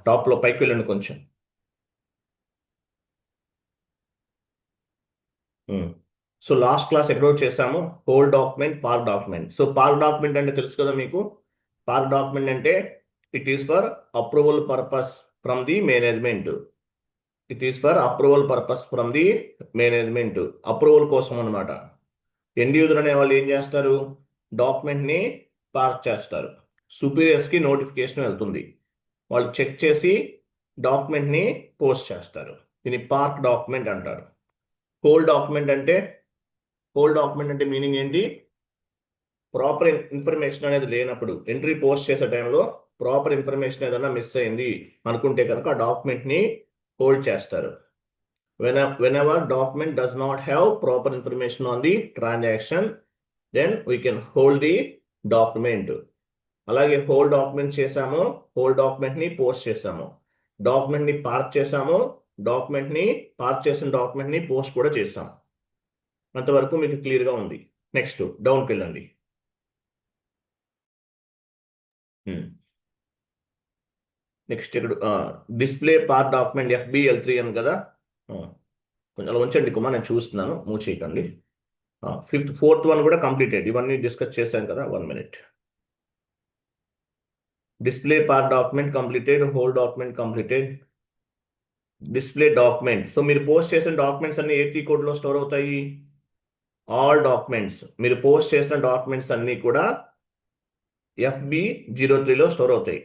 టాప్లో పైకి వెళ్ళండి కొంచెం. సో లాస్ట్ క్లాస్ ఎక్కడో చేసాము, whole document, park document. So park document అంటే తెలుసు కదా మీకు. పార్క్ డాక్యుమెంట్ అంటే it is for approval purpose from the management. It is for approval purpose from the management. Approval కోసం అనమాట. ఎండ్ యూజర్ అనే వాళ్ళు ఏం చేస్తారు, డాక్యుమెంట్ని పార్క్ చేస్తారు. సుపీరియర్స్కి నోటిఫికేషన్ వెళ్తుంది, వాళ్ళు చెక్ చేసి డాక్యుమెంట్ని పోస్ట్ చేస్తారు. దీన్ని పార్క్ డాక్యుమెంట్ అంటారు. హోల్ డాక్యుమెంట్ అంటే, హోల్ డాక్యుమెంట్ అంటే మీనింగ్ ఏంటి, ప్రాపర్ ఇన్ఫర్మేషన్ అనేది లేనప్పుడు, ఎంట్రీ పోస్ట్ చేసే టైంలో ప్రాపర్ ఇన్ఫర్మేషన్ ఏదైనా మిస్ అయింది అనుకుంటే కనుక ఆ డాక్యుమెంట్ని హోల్డ్ చేస్తారు. Whenever document does not have proper information on the transaction, then we can hold the document. అలాగే హోల్ డాక్యుమెంట్ చేసాము, హోల్ డాక్యుమెంట్ని పోస్ట్ చేసాము, డాక్యుమెంట్ని పార్క్ చేసాము, డాక్యుమెంట్ని పార్క్ చేసిన డాక్యుమెంట్ని పోస్ట్ కూడా చేసాము. అంతవరకు మీకు క్లియర్గా ఉంది. నెక్స్ట్ డౌన్కి వెళ్ళండి. నెక్స్ట్ ఇక్కడ డిస్ప్లే పార్క్ డాక్యుమెంట్ FBL3 అని కదా. కొంచెం అలా ఉంచండి కుమార్, నేను చూస్తున్నాను, మూవ్ చేయకండి. ఫోర్త్ వన్ కూడా కంప్లీటెడ్. ఇవన్నీ డిస్కస్ చేశాం కదా. 1 minute. Display part document completed, whole document completed. Display document, so మీరు పోస్ట్ చేసిన డాక్యుమెంట్స్ అన్ని ఏ కోడ్లో స్టోర్ అవుతాయి, ఆల్ డాక్యుమెంట్స్. మీరు పోస్ట్ చేసిన డాక్యుమెంట్స్ అన్ని కూడా FB03లో స్టోర్ అవుతాయి.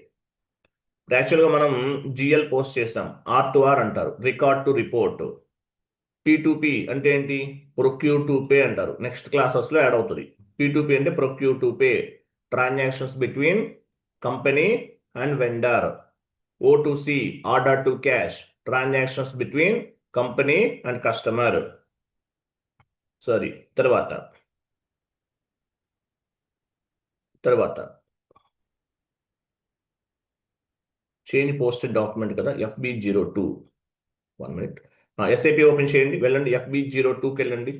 యాక్చువల్గా మనం GL పోస్ట్ చేసాం, R2R అంటారు, రికార్డ్ టు రిపోర్ట్. P2P అంటే ఏంటి, ప్రొక్యూర్ టు పే అంటారు. నెక్స్ట్ క్లాసెస్లో యాడ్ అవుతుంది. P2P అంటే procure to pay, transactions between company and vendor. O2C, order to cash, transactions between company and customer. Sorry, తర్వాత change posted document కదా, FB02. 1 minute. SAP open చేయండి, వెళ్ళండి FB02కి వెళ్ళండి.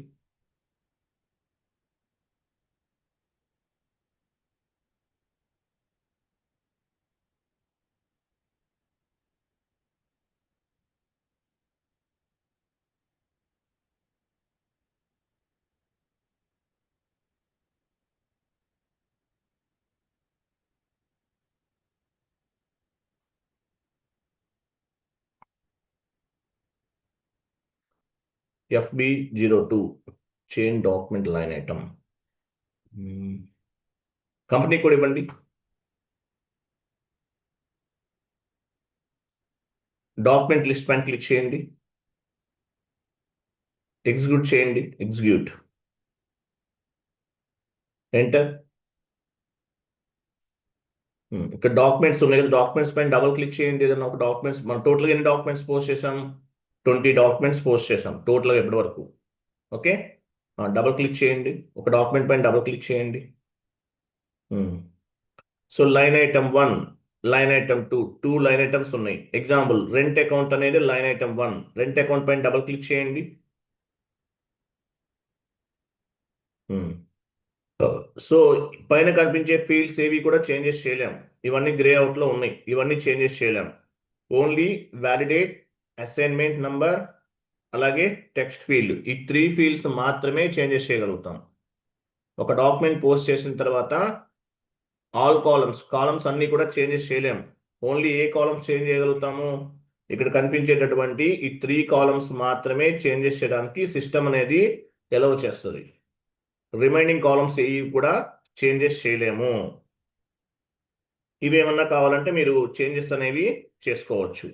FB02 change document line item. Company కూడా ఇవ్వండి. Document list పైన click చేయండి, execute చేయండి, ఎగ్జిక్యూట్, ఎంటర్. ఇక్కడ డాక్యుమెంట్స్ ఉన్నాయి కదా, డాక్యుమెంట్స్ పైన డబుల్ క్లిక్ చేయండి. ఏదైనా ఒక డాక్యుమెంట్స్, మనం టోటల్గా ఎన్ని డాక్యుమెంట్స్ పోస్ట్ చేసాం, 20 డాక్యుమెంట్స్ పోస్ట్ చేసాం టోటల్గా ఎప్పటి వరకు. ఓకే, డబుల్ క్లిక్ చేయండి, ఒక డాక్యుమెంట్ పైన డబుల్ క్లిక్ చేయండి. So line item 1, line item 2, 2 line items ఉన్నాయి. ఎగ్జాంపుల్, రెంట్ అకౌంట్ అనేది లైన్ ఐటమ్ 1. రెంట్ అకౌంట్ పైన డబుల్ క్లిక్ చేయండి. సో పైన కనిపించే ఫీల్డ్స్ ఏవి కూడా చేంజెస్ చేయలేం. ఇవన్నీ గ్రే అవుట్లో ఉన్నాయి, ఇవన్నీ చేంజెస్ చేయలేం. ఓన్లీ వ్యాలిడేట్, అసైన్మెంట్ నంబర్, అలాగే టెక్స్ట్ ఫీల్డ్, ఈ 3 ఫీల్డ్స్ మాత్రమే చేంజెస్ చేయగలుగుతాం. ఒక డాక్యుమెంట్ పోస్ట్ చేసిన తర్వాత ఆల్ కాలమ్స్ అన్ని కూడా చేంజెస్ చేయలేం. ఓన్లీ ఏ కాలమ్స్ చేంజ్ చేయగలుగుతాము, ఇక్కడ కనిపించేటటువంటి ఈ 3 కాలమ్స్ మాత్రమే చేంజెస్ చేయడానికి సిస్టమ్ అనేది ఎలవ్ చేస్తుంది. రిమైనింగ్ కాలమ్స్ ఏవి కూడా చేంజెస్ చేయలేము. ఇవి ఏమన్నా కావాలంటే మీరు చేంజెస్ అనేవి చేసుకోవచ్చు.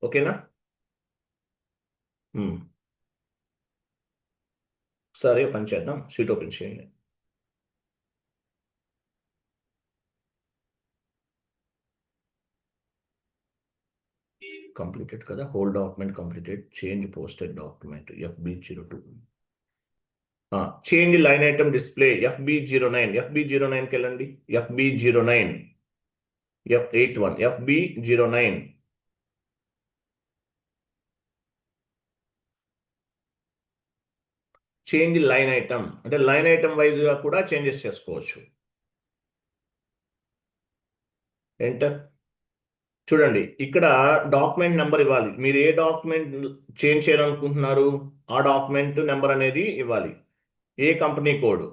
ఓకేనా. సరే, పని చేద్దాం. షీట్ ఓపెన్ చేయండి. కంప్లీటెడ్ కదా, whole document completed. Change posted document FB02. Change line item display FB09. FB09కి వెళ్ళండి. FB09, F81, FB09. Change line item అంటే లైన్ ఐటమ్ వైజ్గా కూడా చేంజెస్ చేసుకోవచ్చు. ఎంటర్. చూడండి ఇక్కడ డాక్యుమెంట్ నెంబర్ ఇవ్వాలి. మీరు ఏ డాక్యుమెంట్ చేంజ్ చేయాలనుకుంటున్నారు ఆ డాక్యుమెంట్ నెంబర్ అనేది ఇవ్వాలి. ఏ కంపెనీ కోడ్,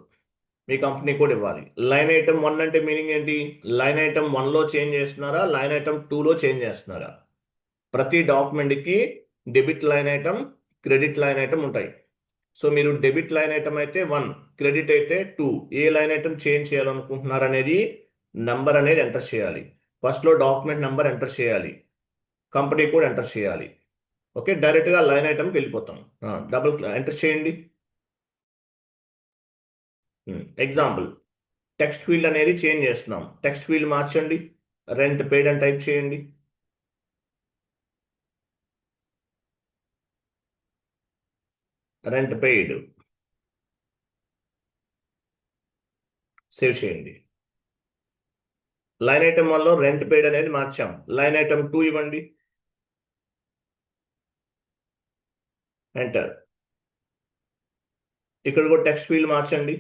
మీ కంపెనీ కోడ్ ఇవ్వాలి. లైన్ ఐటమ్ 1 అంటే మీనింగ్ ఏంటి? లైన్ ఐటమ్ 1లో చేంజ్ చేస్తున్నారా, లైన్ ఐటమ్ 2లో చేంజ్ చేస్తున్నారా? ప్రతి డాక్యుమెంట్కి debit line item, credit line item ఉంటాయి. సో మీరు డెబిట్ లైన్ ఐటమ్ అయితే 1, క్రెడిట్ అయితే 2. ఏ లైన్ ఐటమ్ చేంజ్ చేయాలనుకుంటున్నారు అనేది నంబర్ అనేది ఎంటర్ చేయాలి. ఫస్ట్లో డాక్యుమెంట్ నెంబర్ ఎంటర్ చేయాలి, కంపెనీ కోడ్ ఎంటర్ చేయాలి. ఓకే, డైరెక్ట్గా లైన్ ఐటమ్కి వెళ్ళిపోతాం. డబుల్ ఎంటర్ చేయండి. ఎగ్జాంపుల్, టెక్స్ట్ ఫీల్డ్ అనేది చేంజ్ చేస్తున్నాం. టెక్స్ట్ ఫీల్డ్ మార్చండి, రెంట్ పెయిడ్ అని టైప్ చేయండి. రెంట్ పెయిడ్ సేవ్ చేయండి. లైన్ ఐటమ్ 1లో రెంట్ పెయిడ్ అనేది మార్చాం. లైన్ ఐటమ్ 2 ఇవ్వండి, ఎంటర్. ఇక్కడ కూడా టెక్స్ట్ ఫీల్డ్ మార్చండి.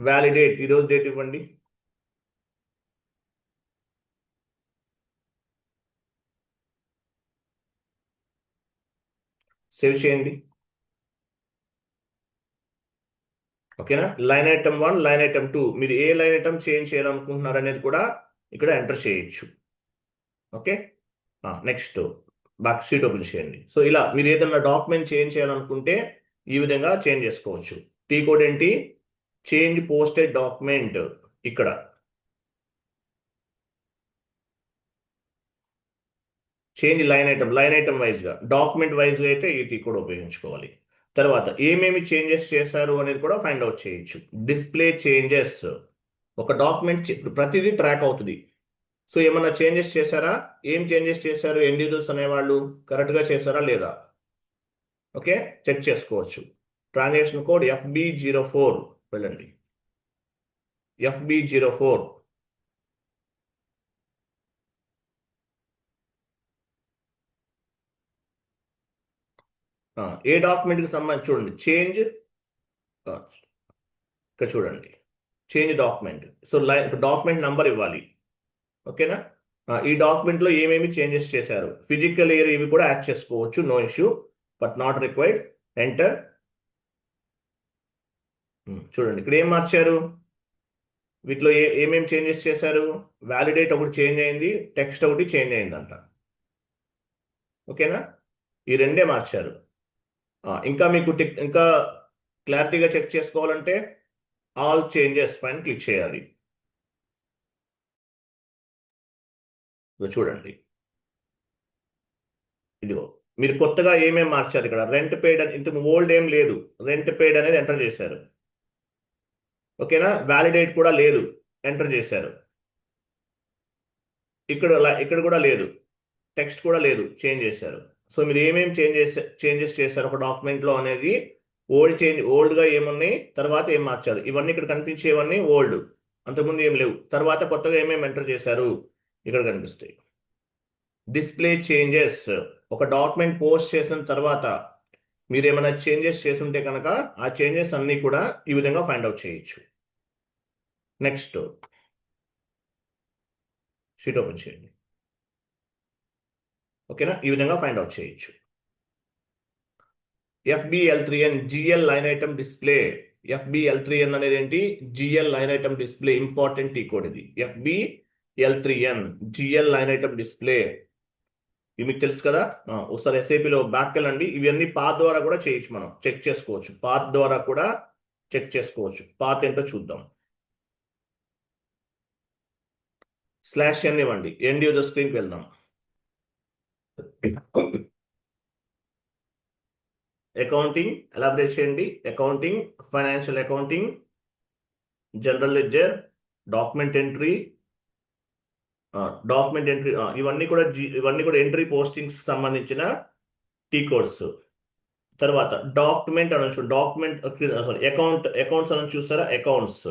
వ్యాలిడేట్, ఈరోజు డేట్ ఇవ్వండి. సేవ్ చేయండి. ఓకేనా? లైన్ ఐటమ్ 1, లైన్ ఐటమ్ 2, మీరు ఏ లైన్ ఐటమ్ చేంజ్ చేయాలనుకుంటున్నారు అనేది కూడా ఇక్కడ ఎంటర్ చేయొచ్చు. Okay, next back sheet open చేయండి. సో ఇలా మీరు ఏదైనా డాక్యుమెంట్ చేంజ్ చేయాలనుకుంటే ఈ విధంగా చేంజ్ చేసుకోవచ్చు. టీ కోడ్ ఏంటి? Change posted document. ఇక్కడ చేంజ్ లైన్ ఐటమ్ వైజ్గా, డాక్యుమెంట్ వైజ్గా అయితే ఈ టీ కోడ్ ఉపయోగించుకోవాలి. తర్వాత ఏమేమి చేంజెస్ చేశారు అనేది కూడా ఫైండ్ అవుట్ చేయొచ్చు. డిస్ప్లే చేంజెస్, ఒక డాక్యుమెంట్ ప్రతిదీ ట్రాక్ అవుతుంది. సో ఏమన్నా చేంజెస్ చేశారా? ఏం చేంజెస్ చేశారు ఇండివిజువల్స్ అనేవాళ్ళు, కరెక్ట్గా చేశారా లేదా? ఓకే, చెక్ చేసుకోవచ్చు. ట్రాన్సాక్షన్ కోడ్ FB04 వెళ్ళండి. FB04 ఏ డాక్యుమెంట్కి సంబంధించి చూడండి. చేంజ్, ఇక్కడ చూడండి, change document. So document number ఇవ్వాలి. ఓకేనా? ఈ డాక్యుమెంట్లో ఏమేమి చేంజెస్ చేశారు, ఫిజికల్ ఇయర్ ఇవి కూడా యాడ్ చేసుకోవచ్చు, no issue, but not required. Enter. చూడండి ఇక్కడ ఏం మార్చారు, వీటిలో ఏమేమి చేంజెస్ చేశారు. వ్యాలిడేట్ ఒకటి చేంజ్ అయింది, టెక్స్ట్ ఒకటి చేంజ్ అయిందంట. ఓకేనా? ఈ రెండే మార్చారు. ఇంకా మీకు ఇంకా క్లారిటీగా చెక్ చేసుకోవాలంటే ఆల్ చేంజెస్ పైన క్లిక్ చేయాలి. చూడండి, ఇదిగో మీరు కొత్తగా ఏమేమి మార్చారు. ఇక్కడ రెంట్ పెయిడ్ అని, ఇంతకు ఓల్డ్ ఏం లేదు, రెంట్ పెయిడ్ అనేది ఎంటర్ చేశారు. ఓకేనా? వ్యాలిడేట్ కూడా లేదు, ఎంటర్ చేశారు. ఇక్కడ కూడా లేదు, టెక్స్ట్ కూడా లేదు, చేంజ్ చేశారు. సో మీరు ఏమేమి చేంజెస్ చేశారు ఒక డాక్యుమెంట్లో అనేది ఓల్డ్గా ఏమున్నాయి, తర్వాత ఏం మార్చారు, ఇవన్నీ ఇక్కడ కనిపించేవన్నీ ఓల్డ్, అంతకుముందు ఏం లేవు. తర్వాత కొత్తగా ఏమేమి ఎంటర్ చేశారు ఇక్కడ కనిపిస్తాయి. డిస్ప్లే చేంజెస్, ఒక డాక్యుమెంట్ పోస్ట్ చేసిన తర్వాత మీరు ఏమైనా చేంజెస్ చేస్తుంటే కనుక ఆ చేంజెస్ అన్నీ కూడా ఈ విధంగా ఫైండ్ అవుట్ చేయొచ్చు. నెక్స్ట్ షీట్ ఓపెన్ చేయండి. ఓకేనా? ఈ విధంగా ఫైండ్ అవుట్ చేయొచ్చు. FBL3N GL line item display. FBL3N అనేది ఏంటి? GL line item display, important ఈ కోడ్ ఇది. FBL3N GL line item display, ఇవి మీకు తెలుసు కదా. ఒకసారి SAPలో బ్యాక్ వెళ్ళండి. ఇవన్నీ పాత్ ద్వారా కూడా చేయొచ్చు, మనం చెక్ చేసుకోవచ్చు. పాత్ ద్వారా కూడా చెక్ చేసుకోవచ్చు. పాత్ ఏంటో చూద్దాం. /n ఇవ్వండి, ఎండ్ యూజర్ స్క్రీన్కి వెళ్దాం. అకౌంటింగ్ ఎలాబరేట్ చేయండి. Accounting, financial accounting, general ledger, document entry, ఇవన్నీ కూడా ఎంట్రీ పోస్టింగ్స్ సంబంధించిన టీ కోడ్స్. తర్వాత డాక్యుమెంట్ అనొచ్చు, డాక్యుమెంట్ సారీ అకౌంట్స్ అని చూస్తారా, అకౌంట్స్,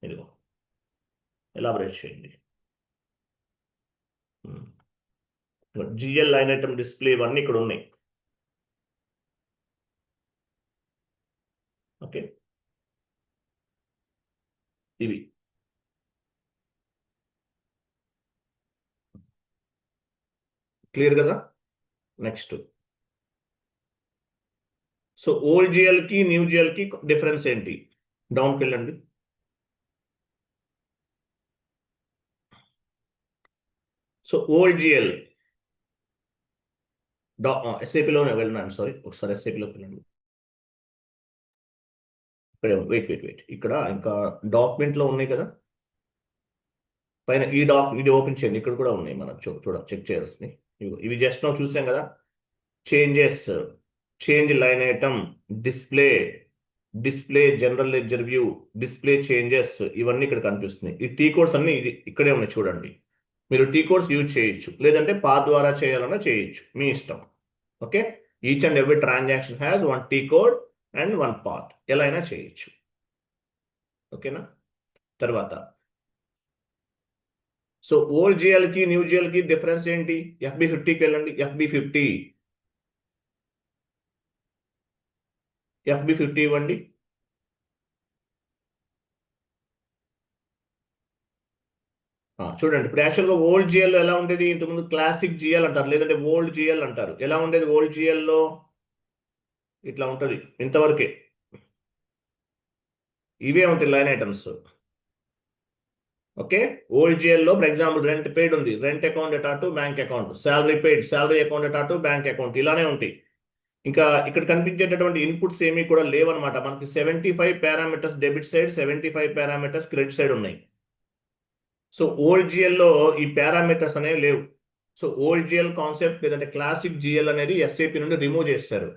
ఇదిగో ఎలాబరేట్ చేయండి. GL లైన్ ఐటమ్ డిస్ప్లే, ఇవన్నీ ఇక్కడ ఉన్నాయి. ఓకే, ఇవి క్లియర్ కదా. నెక్స్ట్, సో ఓల్డ్ జిఎల్కి న్యూ జిఎల్కి డిఫరెన్స్ ఏంటి? డౌన్కి వెళ్ళండి. సో ఓల్డ్ జిఎల్ ఎస్ఏపిలోనే వెళ్ళినాను, సారీ ఒకసారి ఎస్ఏపిలోకి వెళ్ళండి. వెయిట్ ఇక్కడ ఇంకా డాక్యుమెంట్లో ఉన్నాయి కదా పైన, ఇది ఓపెన్ చేయండి, ఇక్కడ కూడా ఉన్నాయి, మనం చెక్ చేయాల్సింది. ఇవి జస్ట్ నో చూసాం కదా. Changes, change line item, display general ledger view, display changes, ఇవన్నీ ఇక్కడ కనిపిస్తున్నాయి. ఈ టీ కోడ్స్ అన్ని ఇక్కడే ఉన్నాయి చూడండి. మీరు టీ కోడ్స్ యూజ్ చేయొచ్చు, లేదంటే పాత్ ద్వారా చేయాలన్నా చేయొచ్చు, మీ ఇష్టం. Okay, each and every transaction has one T code and one path, ఎలా అయినా చేయొచ్చు. ఓకేనా. తర్వాత, సో ఓల్డ్ జిఎల్కి న్యూ జిఎల్కి డిఫరెన్స్ ఏంటి? FB50కి వెళ్ళండి. FB50 ఇవ్వండి. చూడండి, ఇప్పుడు యాక్చువల్గా ఓల్డ్ జిఎల్ ఎలా ఉండేది? ఇంతకుముందు క్లాసిక్ జిఎల్ అంటారు, లేదంటే ఓల్డ్ జిఎల్ అంటారు. ఎలా ఉండేది ఓల్డ్ జిఎల్లో? ఇట్లా ఉంటుంది, ఇంతవరకే ఇవే ఉంటాయి లైన్ ఐటమ్స్. ఓకే, ఓల్డ్ జిఎల్లో ఫర్ ఎగ్జాంపుల్ రెంట్ పెయిడ్ ఉంది, రెంట్ అకౌంట్ ఎటా to bank account, salary paid, salary account ఎటా టు బ్యాంక్ అకౌంట్, ఇలానే ఉంటాయి. ఇంకా ఇక్కడ కనిపించేటటువంటి ఇన్పుట్స్ ఏమీ కూడా లేవన్నమాట. మనకి 75 parameters debit side, 75 parameters credit side ఉన్నాయి. సో ఓల్డ్ జిఎల్లో ఈ పారామీటర్స్ అనేవి లేవు. సో ఓల్డ్ జిఎల్ కాన్సెప్ట్ లేదంటే క్లాసిక్ జిఎల్ అనేది ఎస్ఏపి నుండి రిమూవ్ చేశారు.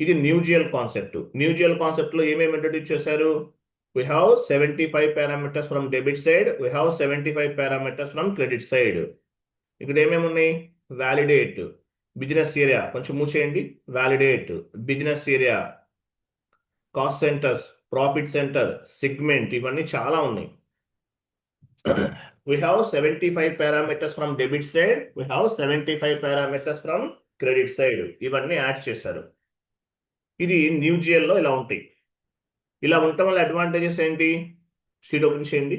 ఇది new GL concept. New GL కాన్సెప్ట్లో ఏమేమి ఇంట్రడ్యూస్ చేశారు? We have 75 parameters from debit side, we have 75 parameters from credit side. ఇక్కడ ఏమేమి ఉన్నాయి? వ్యాలిడేట్, బిజినెస్ ఏరియా, కొంచెం మూసేయండి. Validate, business area, cost centres, profit centre, segment, ఇవన్నీ చాలా ఉన్నాయి. We have 75 parameters from debit side, we have 75 parameters from credit side, ఇవన్నీ add చేశారు. ఇది న్యూ జిఎల్లో ఇలా ఉంటాయి. ఇలా ఉండటం వల్ల అడ్వాంటేజెస్ ఏంటి? షీట్ ఓపెన్ చేయండి.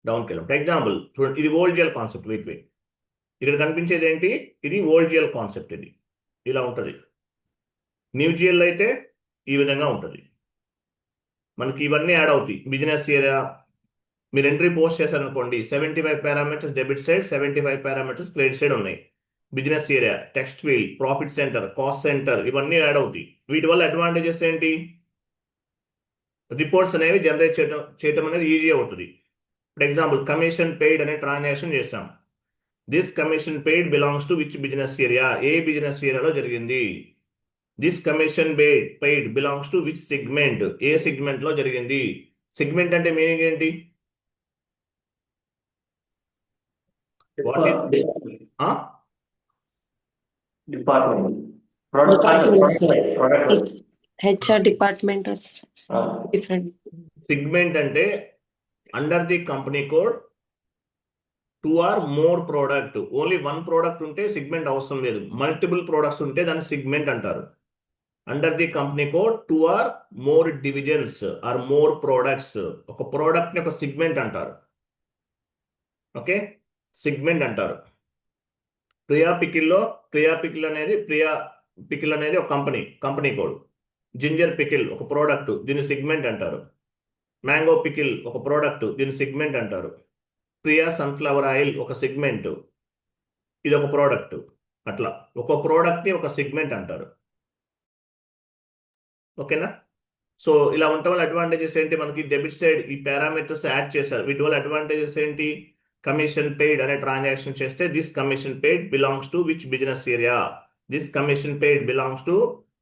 డౌన్కి వెళ్ళాం. ఫర్ ఎగ్జాంపుల్ చూడండి, ఇది ఓల్డ్ జిఎల్ కాన్సెప్ట్. వెయిట్ ఇక్కడ కనిపించేది ఏంటి? ఇది ఓల్డ్ జిఎల్ కాన్సెప్ట్. ఇది ఇలా ఉంటుంది. న్యూ జిఎల్ అయితే ఈ విధంగా ఉంటుంది. మనకి ఇవన్నీ యాడ్ అవుతాయి. బిజినెస్ ఏరియా మీరు ఎంట్రీ పోస్ట్ చేశారనుకోండి, 75 parameters debit side, 75 parameters credit side ఉన్నాయి. Business area, text field, profit centre, cost centre, ఇవన్నీ యాడ్ అవుతాయి. వీటి వల్ల అడ్వాంటేజెస్ ఏంటి? రిపోర్ట్స్ అనేవి జనరేట్ చేయడం అనేది ఈజీ అవుతుంది. ఫర్ ఎగ్జాంపుల్ కమిషన్ పెయిడ్ అనే ట్రాన్సాక్షన్ చేసాం. This commission paid belongs to which business area? A business ఏరియాలో జరిగింది? This commission paid belongs to which segment? A segment లో జరిగింది? సెగ్మెంట్ అంటే మీనింగ్ ఏంటి? Department. It's HR department is different. Segment అంటే under the company code 2 or more product. Only 1 product ఉంటే segment అవసరం లేదు. మల్టిపుల్ ప్రొడక్ట్స్ ఉంటే దాన్ని సెగ్మెంట్ అంటారు. Under the company code 2 or more divisions or more products, ఒక product ని ఒక సెగ్మెంట్ అంటారు. ఓకే, సెగ్మెంట్ అంటారు. ప్రియా పికిల్ అనేది ఒక కంపెనీ కోడ్. జింజర్ పికిల్ ఒక ప్రోడక్ట్, దీన్ని సెగ్మెంట్ అంటారు. మ్యాంగో పికిల్ ఒక ప్రోడక్ట్, దీన్ని సెగ్మెంట్ అంటారు. ప్రియా సన్ఫ్లవర్ ఆయిల్ ఒక సెగ్మెంట్, ఇది ఒక ప్రోడక్ట్. అట్లా ఒక ప్రోడక్ట్ ని ఒక సెగ్మెంట్ అంటారు. ఓకేనా. సో ఇలా ఉండటం వల్ల అడ్వాంటేజెస్ ఏంటి? మనకి డెబిట్ సైడ్ ఈ పారామీటర్స్ యాడ్ చేశారు. వీటి వల్ల అడ్వాంటేజెస్ ఏంటి? కమిషన్ పెయిడ్ అనే ట్రాన్సాక్షన్ చేస్తే this commission paid belongs to which business area, this commission paid belongs to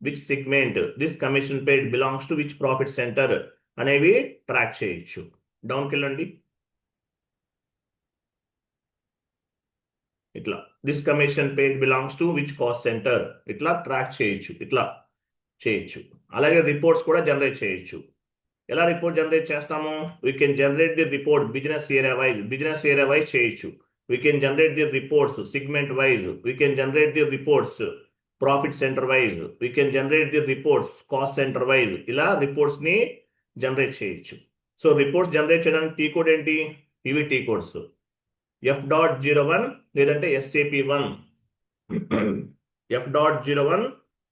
which segment, this commission paid belongs to which profit centre అనేవి track చేయొచ్చు. డౌన్కి వెళ్ళండి. ఇట్లా this commission paid belongs to which cost centre, ఇట్లా track చేయొచ్చు, ఇట్లా చేయొచ్చు. అలాగే reports కూడా జనరేట్ చేయొచ్చు. ఎలా రిపోర్ట్ జనరేట్ చేస్తాము? We can generate the report business area wise చేయొచ్చు. We can generate the reports segment wise, we can generate the reports profit centre wise, we can generate the reports cost centre wise. ఇలా reports ని generate చేయొచ్చు. So reports generate చేయడానికి T code ఏంటి? ఇవి T codes F.01 లేదంటే SAP1, F.01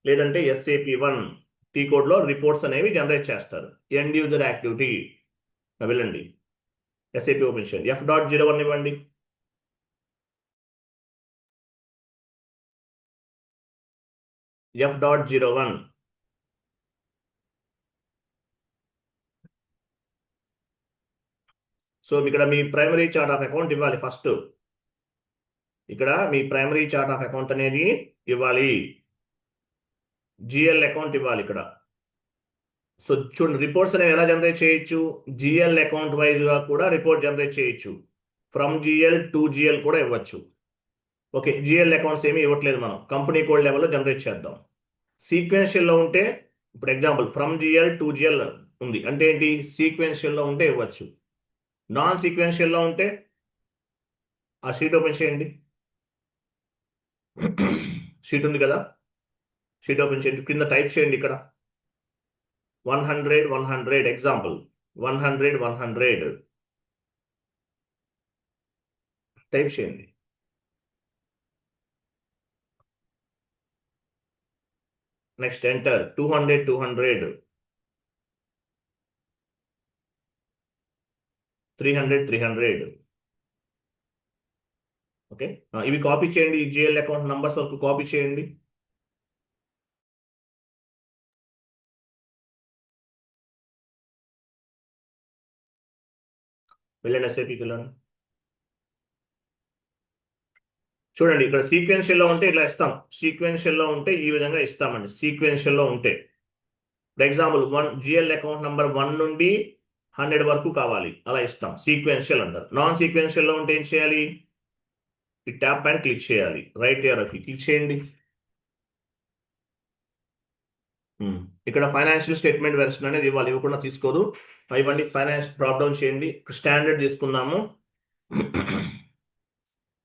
లేదంటే SAP1 T code లో reports అనేవి జనరేట్ చేస్తారు. ఎండ్ యూజర్ యాక్టివిటీ వెళ్ళండి, SAP ఓపెన్ చేయండి, F.01 ఇవ్వండి. F.01. సో ఇక్కడ మీ ప్రైమరీ చార్ట్ ఆఫ్ అకౌంట్ ఇవ్వాలి ఫస్ట్. ఇక్కడ మీ ప్రైమరీ చార్ట్ ఆఫ్ అకౌంట్ అనేది ఇవ్వాలి, GL అకౌంట్ ఇవ్వాలి ఇక్కడ. సో చూడండి, రిపోర్ట్స్ అనేవి ఎలా జనరేట్ చేయొచ్చు? GL అకౌంట్ వైజ్ గా కూడా రిపోర్ట్ జనరేట్ చేయొచ్చు. ఫ్రమ్ GL టు GL కూడా ఇవ్వచ్చు. ఓకే, GL అకౌంట్స్ ఏమి ఇవ్వట్లేదు, మనం కంపెనీ కోడ్ లెవెల్లో జనరేట్ చేద్దాం. సీక్వెన్షియల్లో ఉంటే, ఇప్పుడు example from GL to GL ఉంది అంటే ఏంటి? సీక్వెన్షియల్లో ఉంటే ఇవ్వచ్చు. నాన్ సీక్వెన్షియల్లో ఉంటే ఆ షీట్ ఓపెన్ చేయండి. షీట్ ఉంది కదా, షీట్ ఓపెన్ చేయండి, కింద టైప్ చేయండి ఇక్కడ 100 100 ఎగ్జాంపుల్ 100 100 టైప్ చేయండి. Next enter 200 200 300 300. ఓకే, ఇవి కాపీ చేయండి, ఈ GL అకౌంట్ నంబర్స్ వరకు కాపీ చేయండి. వెళ్ళండి SAPకి వెళ్ళండి. చూడండి, ఇక్కడ సీక్వెన్షియల్లో ఉంటే ఇట్లా ఇస్తాం, సీక్వెన్షియల్లో ఉంటే ఈ విధంగా ఇస్తామండి. సీక్వెన్షియల్లో ఉంటే for example GL account number 1 నుండి 100 వరకు కావాలి, అలా ఇస్తాం, సీక్వెన్షియల్ అంటారు. నాన్ సీక్వెన్షియల్లో ఉంటే ఏం చేయాలి? ఈ ట్యాప్ పైన క్లిక్ చేయాలి, రైట్ ఏరోకి క్లిక్ చేయండి. ఇక్కడ ఫైనాన్షియల్ స్టేట్మెంట్ వెర్షన్ అనేది ఇవ్వాలి, ఇవ్వకుండా తీసుకోదు. ఇవ్వండి, ఫైనాన్స్ డ్రాప్ డౌన్ చేయండి, స్టాండర్డ్ తీసుకుందాము.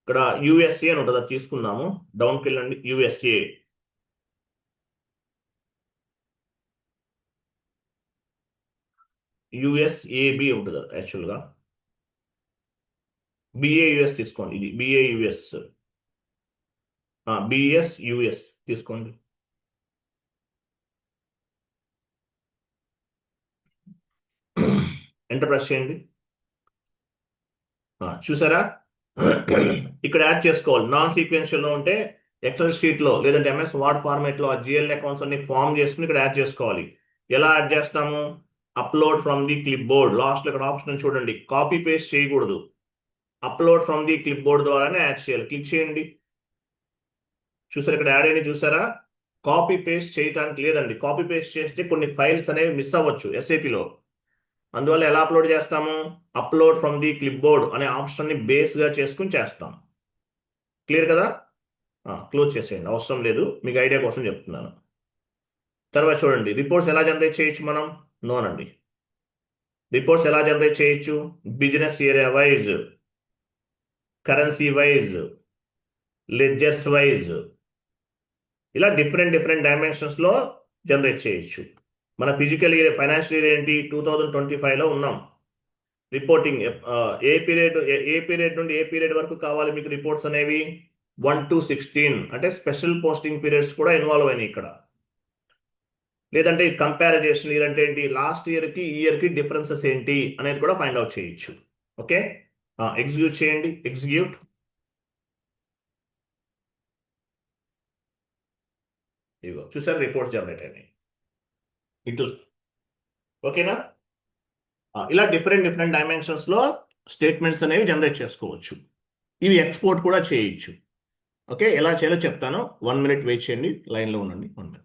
ఇక్కడ USA అని ఉంటుంది, అది తీసుకుందాము. డౌన్కి వెళ్ళండి, USA. USAB ఉంటుంది యాక్చువల్గా. BAUS తీసుకోండి, ఇది BAUS. BSUS తీసుకోండి. ఎంటర్ ప్రెస్ చేయండి. చూసారా, ఇక్కడ యాడ్ చేసుకోవాలి. నాన్ సీక్వెన్షియల్లో ఉంటే ఎక్సెల్ షీట్లో లేదంటే MS వర్డ్ ఫార్మేట్లో ఆ GL అకౌంట్స్ అన్ని ఫామ్ చేసుకుని ఇక్కడ యాడ్ చేసుకోవాలి. ఎలా యాడ్ చేస్తాము? Upload from the clip board, లాస్ట్లో ఇక్కడ ఆప్షన్ చూడండి, కాపీ పేస్ట్ చేయకూడదు, upload from the clip board ద్వారానే యాడ్ చేయాలి. క్లిక్ చేయండి. చూసారా, ఇక్కడ యాడ్ అయినా చూసారా? కాపీ పేస్ట్ చేయడానికి లేదండి, కాపీ పేస్ట్ చేస్తే కొన్ని ఫైల్స్ అనేవి మిస్ అవ్వచ్చు SAPలో. అందువల్ల ఎలా అప్లోడ్ చేస్తాము? Upload from the clip board అనే ఆప్షన్ని బేస్గా చేసుకుని చేస్తాం. క్లియర్ కదా? క్లోజ్ చేసేయండి, అవసరం లేదు, మీకు ఐడియా కోసం చెప్తున్నాను. తర్వాత చూడండి, రిపోర్ట్స్ ఎలా జనరేట్ చేయొచ్చు మనం? నోనండి, రిపోర్ట్స్ ఎలా జనరేట్ చేయొచ్చు? Business area wise, currency wise, ledgers wise, ఇలా డిఫరెంట్ డైమెన్షన్స్లో జనరేట్ చేయొచ్చు. మన ఫిజికల్ ఇయర్, ఫైనాన్షియల్ ఇయర్ ఏంటి? 2025లో ఉన్నాం. రిపోర్టింగ్ ఏ పీరియడ్ నుండి ఏ పీరియడ్ వరకు కావాలి మీకు రిపోర్ట్స్ అనేవి? 1 to 16, అంటే స్పెషల్ పోస్టింగ్ పీరియడ్స్ కూడా ఇన్వాల్వ్ అయినాయి ఇక్కడ. లేదంటే కంపారిజేషన్ ఇయర్ అంటే ఏంటి? లాస్ట్ ఇయర్కి ఈ ఇయర్కి డిఫరెన్సెస్ ఏంటి అనేది కూడా ఫైండ్ అవుట్ చేయొచ్చు. ఓకే, ఎగ్జిక్యూట్ చేయండి, ఎగ్జిక్యూట్. ఇదిగో చూసారు, రిపోర్ట్స్ జనరేట్ అయినాయి ఇట్లా. ఓకేనా? ఇలా డిఫరెంట్ డైమెన్షన్స్లో స్టేట్మెంట్స్ అనేవి జనరేట్ చేసుకోవచ్చు. ఇవి ఎక్స్పోర్ట్ కూడా చేయొచ్చు. ఓకే, ఎలా చేయాలో చెప్తాను. 1 minute వెయిట్ చేయండి, లైన్లో ఉండండి, 1 minute.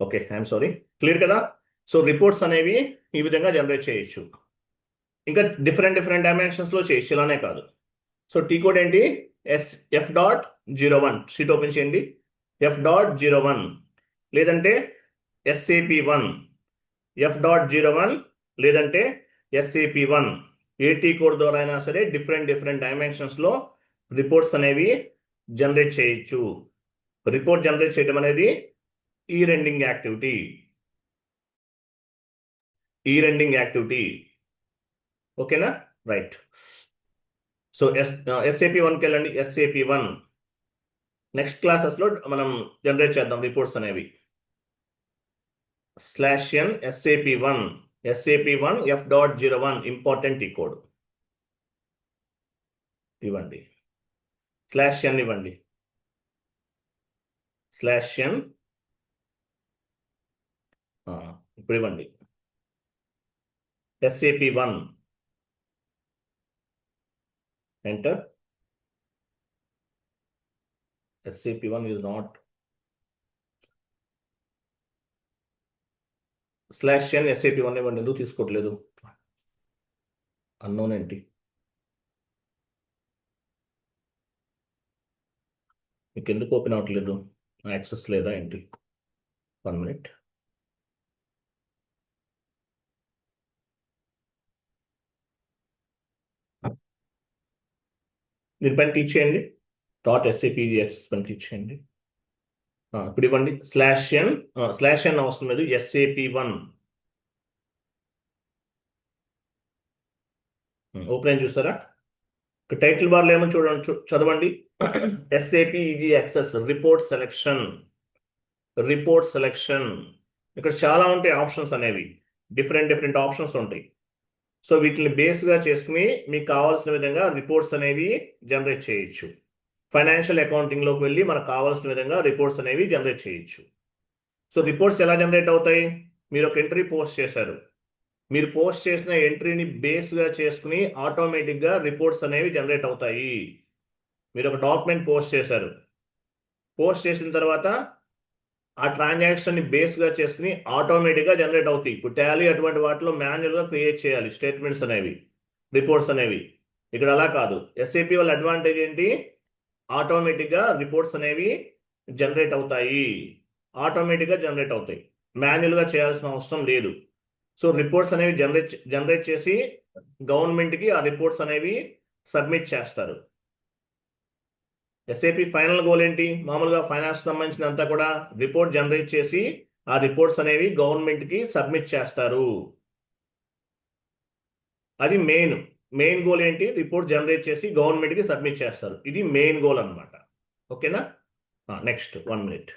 Okay, I'm sorry. Clear కదా? సో రిపోర్ట్స్ అనేవి ఈ విధంగా జనరేట్ చేయొచ్చు. ఇంకా డిఫరెంట్ డిఫరెంట్ డైమెన్షన్స్లో చేయొచ్చు, ఇలానే కాదు. సో టీ కోడ్ ఏంటి? F.01 షీట్ ఓపెన్ చేయండి. F.01 లేదంటే SAP1, F.01 లేదంటే SAP1. ఏ టీ కోడ్ ద్వారా అయినా సరే డిఫరెంట్ డిఫరెంట్ డైమెన్షన్స్లో రిపోర్ట్స్ అనేవి జనరేట్ చేయొచ్చు. రిపోర్ట్ జనరేట్ చేయడం అనేది ఈ రెండింగ్ యాక్టివిటీ. ఓకేనా? రైట్. సో SAP1కి వెళ్ళండి. SAP1 నెక్స్ట్ క్లాసెస్లో మనం జనరేట్ చేద్దాం రిపోర్ట్స్ అనేవి. /n SAP1 F.01 ఇంపార్టెంట్ ఈ కోడ్ ఇవ్వండి. /n ఇవ్వండి. /n ఇప్పుడు ఇవ్వండి. SAP1 enter. SAP1 is not /n SAP1 ఇవ్వండి. ఎందుకు తీసుకోవట్లేదు? అన్నోన్ ఏంటి? మీకు ఎందుకు ఓపెన్ అవ్వట్లేదు? యాక్సెస్ లేదా ఏంటి? 1 minute. దీనిపైన క్లిక్ చేయండి. .SAPG యాక్సెస్ పైన క్లిక్ చేయండి. ఇప్పుడు ఇవ్వండి. /n అవసరం లేదు. SAP1 ఓపెన్ అయింది చూసారా? టైటిల్ బార్లో ఏమో చూడండి, చదవండి. SAPG access report selection. ఇక్కడ చాలా ఉంటాయి ఆప్షన్స్ అనేవి. డిఫరెంట్ ఆప్షన్స్ ఉంటాయి. సో వీటిని బేస్గా చేసుకుని మీకు కావాల్సిన విధంగా రిపోర్ట్స్ అనేవి జనరేట్ చేయొచ్చు. ఫైనాన్షియల్ అకౌంటింగ్లోకి వెళ్ళి మనకు కావాల్సిన విధంగా రిపోర్ట్స్ అనేవి జనరేట్ చేయొచ్చు. సో రిపోర్ట్స్ ఎలా జనరేట్ అవుతాయి? మీరు ఒక ఎంట్రీ పోస్ట్ చేశారు. మీరు పోస్ట్ చేసిన ఎంట్రీని బేస్గా చేసుకుని ఆటోమేటిక్గా రిపోర్ట్స్ అనేవి జనరేట్ అవుతాయి. మీరు ఒక డాక్యుమెంట్ పోస్ట్ చేశారు. పోస్ట్ చేసిన తర్వాత ఆ ట్రాన్సాక్షన్ని బేస్గా చేసుకుని ఆటోమేటిక్గా జనరేట్ అవుతాయి. ఇప్పుడు టాలీ అటువంటి వాటిలో మాన్యువల్గా క్రియేట్ చేయాలి స్టేట్మెంట్స్ అనేవి, రిపోర్ట్స్ అనేవి. ఇక్కడ అలా కాదు. SAP వాళ్ళ అడ్వాంటేజ్ ఏంటి? ఆటోమేటిక్గా రిపోర్ట్స్ అనేవి జనరేట్ అవుతాయి. మాన్యువల్గా చేయాల్సిన అవసరం లేదు. సో రిపోర్ట్స్ అనేవి జనరేట్ చేసి గవర్నమెంట్కి ఆ రిపోర్ట్స్ అనేవి సబ్మిట్ చేస్తారు. SAP ఫైనల్ గోల్ ఏంటి? మామూలుగా ఫైనాన్స్ సంబంధించినంతా కూడా రిపోర్ట్ జనరేట్ చేసి ఆ రిపోర్ట్స్ అనేవి గవర్నమెంట్కి సబ్మిట్ చేస్తారు. అది మెయిన్ గోల్ ఏంటి? రిపోర్ట్ జనరేట్ చేసి గవర్నమెంట్కి సబ్మిట్ చేస్తారు. ఇది మెయిన్ గోల్ అన్నమాట. ఓకేనా? Next 1 minute.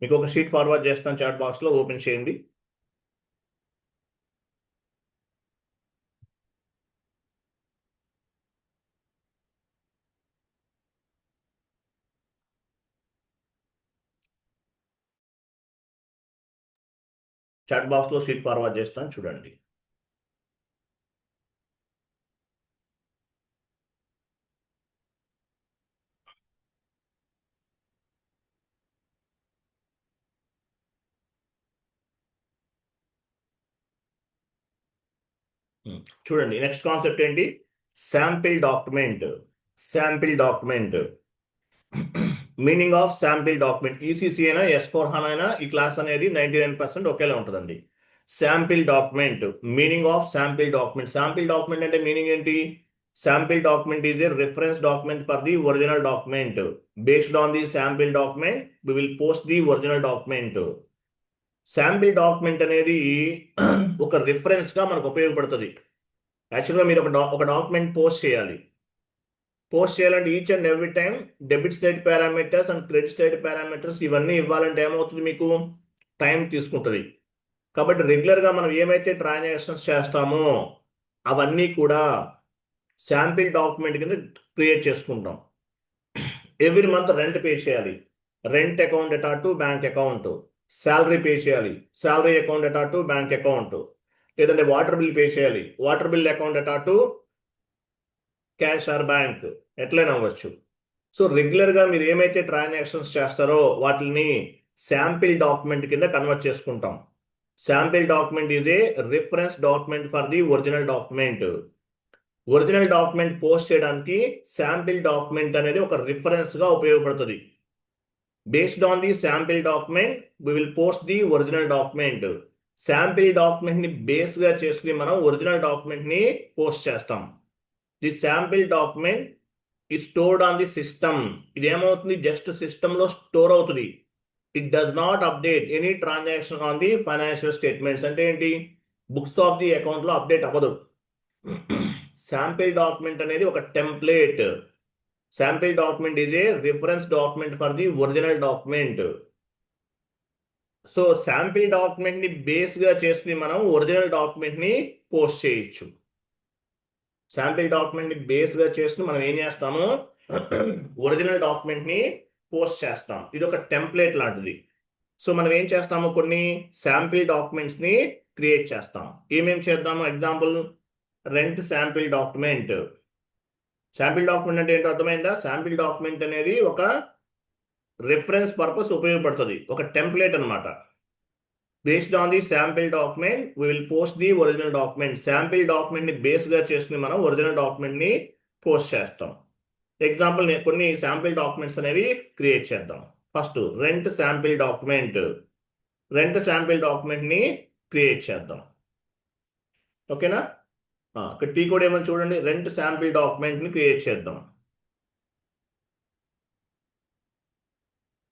మీకు ఒక షీట్ ఫార్వర్డ్ చేస్తాను. చాట్ బాక్స్లో ఓపెన్ చేయండి. చాట్ బాక్స్లో షీట్ ఫార్వర్డ్ చేస్తాను, చూడండి. చూడండి, నెక్స్ట్ కాన్సెప్ట్ ఏంటి? Sample document. Meaning of sample document. ECC అయినా S/4HANA అయినా ఈ క్లాస్ అనేది 99% ఒకేలా ఉంటుందండి. Sample document, meaning of sample document. Sample document అంటే మీనింగ్ ఏంటి? Sample document is a reference document for the original document. Based on the sample document we will post the original document. Sample document అనేది ఒక రిఫరెన్స్గా మనకు ఉపయోగపడుతుంది. యాక్చువల్గా మీరు ఒక డాక్యుమెంట్ పోస్ట్ చేయాలంటే each and every time debit side parameters and credit side parameters ఇవన్నీ ఇవ్వాలంటే ఏమవుతుంది? మీకు టైం తీసుకుంటుంది. కాబట్టి రెగ్యులర్గా మనం ఏమైతే ట్రాన్సాక్షన్స్ చేస్తామో అవన్నీ కూడా శాంపిల్ డాక్యుమెంట్ కింద క్రియేట్ చేసుకుంటాం. ఎవ్రీ మంత్ రెంట్ పే చేయాలి, రెంట్ అకౌంట్ ఎటా to bank account. Salary pay చేయాలి, శాలరీ అకౌంట్ ఎటా టు బ్యాంక్ అకౌంట్. లేదంటే వాటర్ బిల్ పే చేయాలి, వాటర్ బిల్ అకౌంట్ ఎటా టు క్యాష్ ఆర్ బ్యాంక్, ఎట్లయినా అవ్వచ్చు. సో రెగ్యులర్గా మీరు ఏమైతే ట్రాన్సాక్షన్స్ చేస్తారో వాటిని శాంపిల్ డాక్యుమెంట్ కింద కన్వర్ట్ చేసుకుంటాం. Sample document is a reference document for the original document. Original document post చేయడానికి శాంపిల్ డాక్యుమెంట్ అనేది ఒక రిఫరెన్స్గా ఉపయోగపడుతుంది. Based on the sample document we will post the original document. Sample డాక్యుమెంట్ని బేస్గా చేసుకుని మనం ఒరిజినల్ డాక్యుమెంట్ని పోస్ట్ చేస్తాం. The sample document is stored on the system. ఇది ఏమవుతుంది, జస్ట్ సిస్టంలో స్టోర్ అవుతుంది. It does not update any transaction on the financial statements. అంటే ఏంటి, బుక్స్ ఆఫ్ ది అకౌంట్లో అప్డేట్ అవ్వదు. శాంపిల్ డాక్యుమెంట్ అనేది ఒక template. Sample document is a reference document for the original document. So sample డాక్యుమెంట్ని బేస్గా చేసుకుని మనం ఒరిజినల్ డాక్యుమెంట్ని పోస్ట్ చేయొచ్చు. శాంపిల్ డాక్యుమెంట్ని బేస్గా చేసుకుని మనం ఏం చేస్తాము, ఒరిజినల్ డాక్యుమెంట్ని పోస్ట్ చేస్తాం. ఇది ఒక టెంప్లేట్ లాంటిది. సో మనం ఏం చేస్తాము, కొన్ని శాంపిల్ డాక్యుమెంట్స్ని క్రియేట్ చేస్తాం. ఏమేమి చేద్దాము, example rent sample document. Sample document అంటే ఏంటో అర్థమైందా? శాంపిల్ డాక్యుమెంట్ అనేది ఒక రిఫరెన్స్ పర్పస్ ఉపయోగపడుతుంది, ఒక టెంప్లేట్ అనమాట. Based on the sample document we will post the original document. Sample డాక్యుమెంట్ని బేస్గా చేసుకుని మనం ఒరిజినల్ డాక్యుమెంట్ని పోస్ట్ చేస్తాం. ఎగ్జాంపుల్ కొన్ని శాంపిల్ డాక్యుమెంట్స్ అనేవి క్రియేట్ చేద్దాం. First rent sample document. Rent sample డాక్యుమెంట్ని క్రియేట్ చేద్దాం. ఓకేనా? ఇక్కడ టీ కోడ్ ఏమని చూడండి, రెంట్ శాంపిల్ డాక్యుమెంట్ని క్రియేట్ చేద్దాం.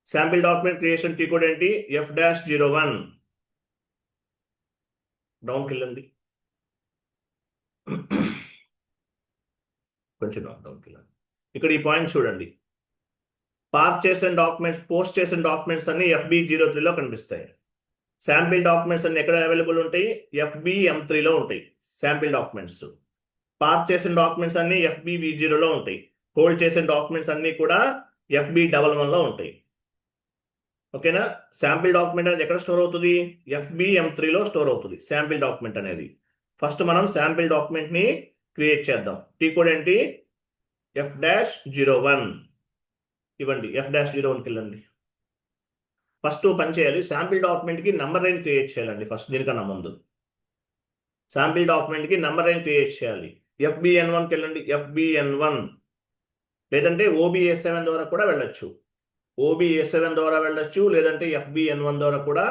Sample document creation T code ఏంటి, F-01. డౌన్కి వెళ్ళండి, కొంచెం డౌన్కి వెళ్ళండి. ఇక్కడ ఈ పాయింట్ చూడండి, పార్క్ చేసిన డాక్యుమెంట్స్, పోస్ట్ చేసిన డాక్యుమెంట్స్ అన్ని FB03లో కనిపిస్తాయి. శాంపిల్ డాక్యుమెంట్స్ అన్ని ఎక్కడ అవైలబుల్ ఉంటాయి, FBM3లో ఉంటాయి. శాంపిల్ డాక్యుమెంట్స్ పార్క్ చేసిన డాక్యుమెంట్స్ అన్ని FBV0లో ఉంటాయి. హోల్డ్ చేసిన డాక్యుమెంట్స్ అన్ని కూడా FB11లో ఉంటాయి. ఓకేనా? శాంపిల్ డాక్యుమెంట్ అనేది ఎక్కడ స్టోర్ అవుతుంది, FBM3లో స్టోర్ అవుతుంది శాంపిల్ డాక్యుమెంట్ అనేది. ఫస్ట్ మనం శాంపిల్ డాక్యుమెంట్ని క్రియేట్ చేద్దాం. టీ కోడ్ ఏంటి, F-01 ఇవ్వండి. F-01కి వెళ్ళండి. ఫస్ట్ పని చేయాలి, శాంపిల్ డాక్యుమెంట్కి నంబర్ లైన్ క్రియేట్ చేయాలండి. ఫస్ట్ దీనికన్నా ముందు శాంపిల్ డాక్యుమెంట్కి నంబర్ లైన్ క్రియేట్ చేయాలి. FBN1కి వెళ్ళండి, FBN1. లేదంటే OBA7 ద్వారా కూడా వెళ్ళొచ్చు. OBA7 ద్వారా వెళ్ళొచ్చు, లేదంటే FBN1 ద్వారా కూడా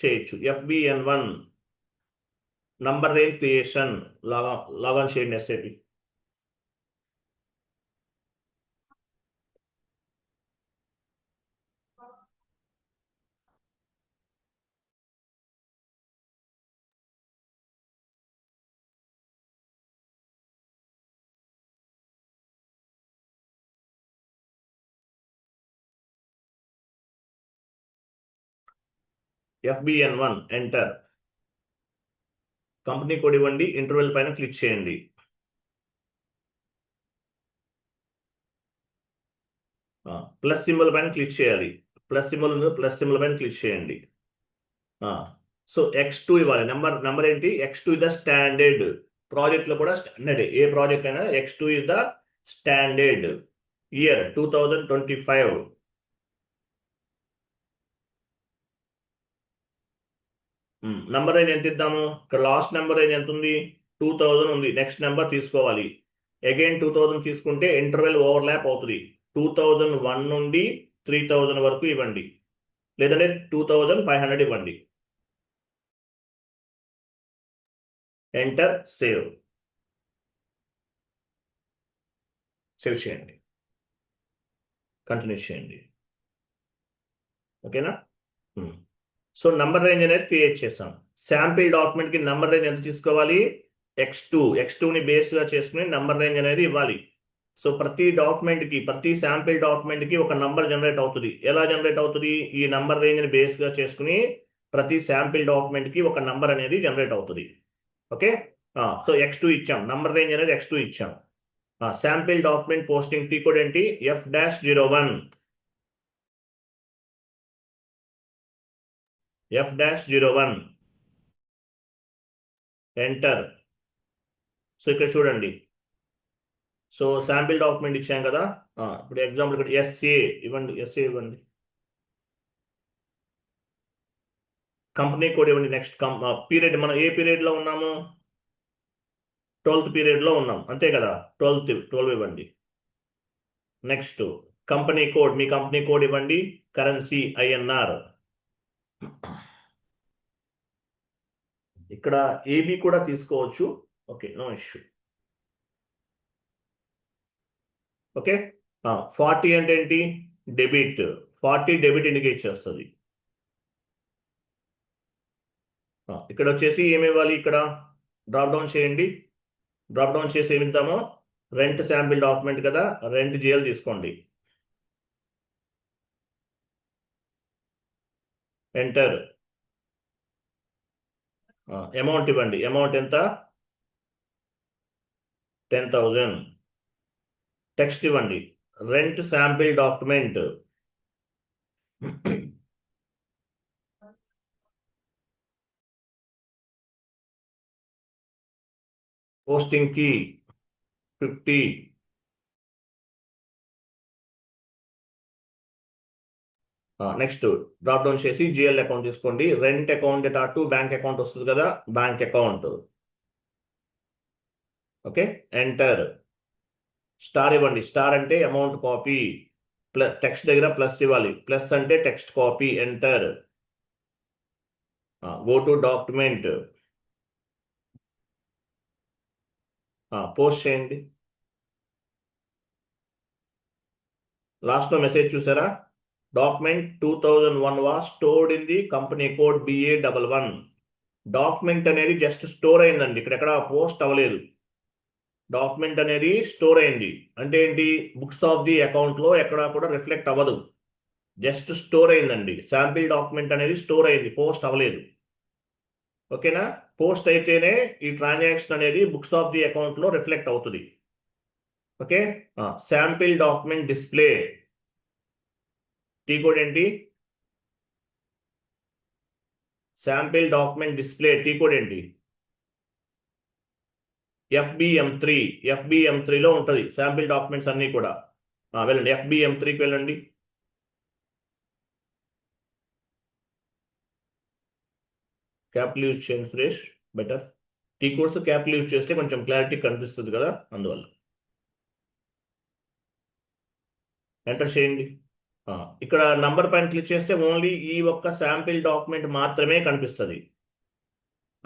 చేయొచ్చు. FBN1 number line creation. Log on చేయండి SAP. FBN1 enter. Company code ఇవ్వండి, ఇంటర్వెల్ పైన క్లిక్ చేయండి. ప్లస్ సింబల్ పైన క్లిక్ చేయాలి. ప్లస్ సింబల్ ఉంది, ప్లస్ సింబల్ పైన క్లిక్ చేయండి. సో X2 ఇవ్వాలి. నెంబర్ ఏంటి, X2 ఇస్ ద స్టాండర్డ్. ప్రాజెక్ట్లో కూడా స్టాండర్డ్, ఏ ప్రాజెక్ట్ అయినా X2 is the standard. Year 2025. Number అయిన ఎంత ఇద్దాము, ఇక్కడ లాస్ట్ నెంబర్ అయిన ఎంత ఉంది, 2000 ఉంది. నెక్స్ట్ నెంబర్ తీసుకోవాలి. అగైన్ 2000 తీసుకుంటే ఇంటర్వెల్ ఓవర్లాప్ అవుతుంది. 2001 నుండి 3000 వరకు ఇవ్వండి, లేదంటే 2500 ఇవ్వండి. ఎంటర్, సేవ్ చేయండి, కంటిన్యూ చేయండి. ఓకేనా? సో నంబర్ రేంజ్ అనేది క్రియేట్ చేసాం. శాంపిల్ డాక్యుమెంట్కి నంబర్ రేంజ్ ఎంత తీసుకోవాలి, X2ని బేస్గా చేసుకుని నంబర్ రేంజ్ అనేది ఇవ్వాలి. సో ప్రతి డాక్యుమెంట్కి, ప్రతి శాంపిల్ డాక్యుమెంట్కి ఒక నంబర్ జనరేట్ అవుతుంది. ఎలా జనరేట్ అవుతుంది, ఈ నంబర్ రేంజ్ని బేస్గా చేసుకుని ప్రతి శాంపిల్ డాక్యుమెంట్కి ఒక నంబర్ అనేది జనరేట్ అవుతుంది. ఓకే? సో X2 ఇచ్చాం, నంబర్ రేంజ్ అనేది X2 ఇచ్చాం. Sample document posting tea code ఏంటి F-01 F-01 ఎంటర్. సో ఇక్కడ చూడండి, సో శాంపిల్ డాక్యుమెంట్ ఇచ్చాం కదా. ఇప్పుడు ఎగ్జాంపుల్ ఇక్కడ ఎస్ఏ ఇవ్వండి, కంపెనీ కోడ్ ఇవ్వండి. నెక్స్ట్ పీరియడ్ మనం ఏ పీరియడ్లో ఉన్నాము, 12th పీరియడ్లో ఉన్నాం అంతే కదా. 12 ఇవ్వండి. నెక్స్ట్ కంపెనీ కోడ్, మీ కంపెనీ కోడ్ ఇవ్వండి. Currency INR. ఇక్కడ ఏబి కూడా తీసుకోవచ్చు, ఓకే, నో ఇష్యూ. ఓకే, 40 అంటే ఏంటి, డెబిట్. 40 డెబిట్ ఇండికేట్ చేస్తుంది. ఇక్కడ వచ్చేసి ఏమి ఇవ్వాలి, ఇక్కడ డ్రాప్ డౌన్ చేయండి. డ్రాప్ డౌన్ చేసి ఏమి ఇద్దామో, రెంట్ శాంపిల్ డాక్యుమెంట్ కదా, రెంట్ GL తీసుకోండి. ఎంటర్. అమౌంట్ ఇవ్వండి. అమౌంట్ ఎంత, 10,000. టెక్స్ట్ ఇవ్వండి, రెంట్ శాంపిల్ డాక్యుమెంట్. పోస్టింగ్ కి 50. నెక్స్ట్ డ్రాప్ డౌన్ చేసి GL అకౌంట్ తీసుకోండి. Rent account to bank account వస్తుంది కదా, bank account. Okay, enter. Star ఇవ్వండి. స్టార్ అంటే అమౌంట్ కాపీ, ప్లస్ టెక్స్ట్ దగ్గర ప్లస్ ఇవ్వాలి. ప్లస్ అంటే text copy. Enter. Go to document, post చేయండి. లాస్ట్లో మెసేజ్ చూసారా, document 2001 was stored in the company code BA11. Document అనేది జస్ట్ స్టోర్ అయిందండి, ఇక్కడ పోస్ట్ అవ్వలేదు. డాక్యుమెంట్ అనేది స్టోర్ అయింది అంటే ఏంటి, బుక్స్ ఆఫ్ ది అకౌంట్లో ఎక్కడా కూడా రిఫ్లెక్ట్ అవ్వదు, జస్ట్ స్టోర్ అయిందండి. శాంపిల్ డాక్యుమెంట్ అనేది స్టోర్ అయింది, పోస్ట్ అవ్వలేదు. ఓకేనా, పోస్ట్ అయితేనే ఈ ట్రాన్సాక్షన్ అనేది బుక్స్ ఆఫ్ ది అకౌంట్లో రిఫ్లెక్ట్ అవుతుంది. Okay, sample document display T code ఏంటి, sample document display T code ఏంటి, FBM3లో ఉంటుంది శాంపిల్ డాక్యుమెంట్స్ అన్నీ కూడా. వెళ్ళండి, FBM3కి వెళ్ళండి. క్యాపిటల్ యూజ్ చేయండి Suresh, better. T codes capital use చేస్తే కొంచెం క్లారిటీ కనిపిస్తుంది కదా, అందువల్ల. ఎంటర్ చేయండి. ఇక్కడ నంబర్ పైన క్లిక్ చేస్తే ఓన్లీ ఈ ఒక్క శాంపిల్ డాక్యుమెంట్ మాత్రమే కనిపిస్తుంది.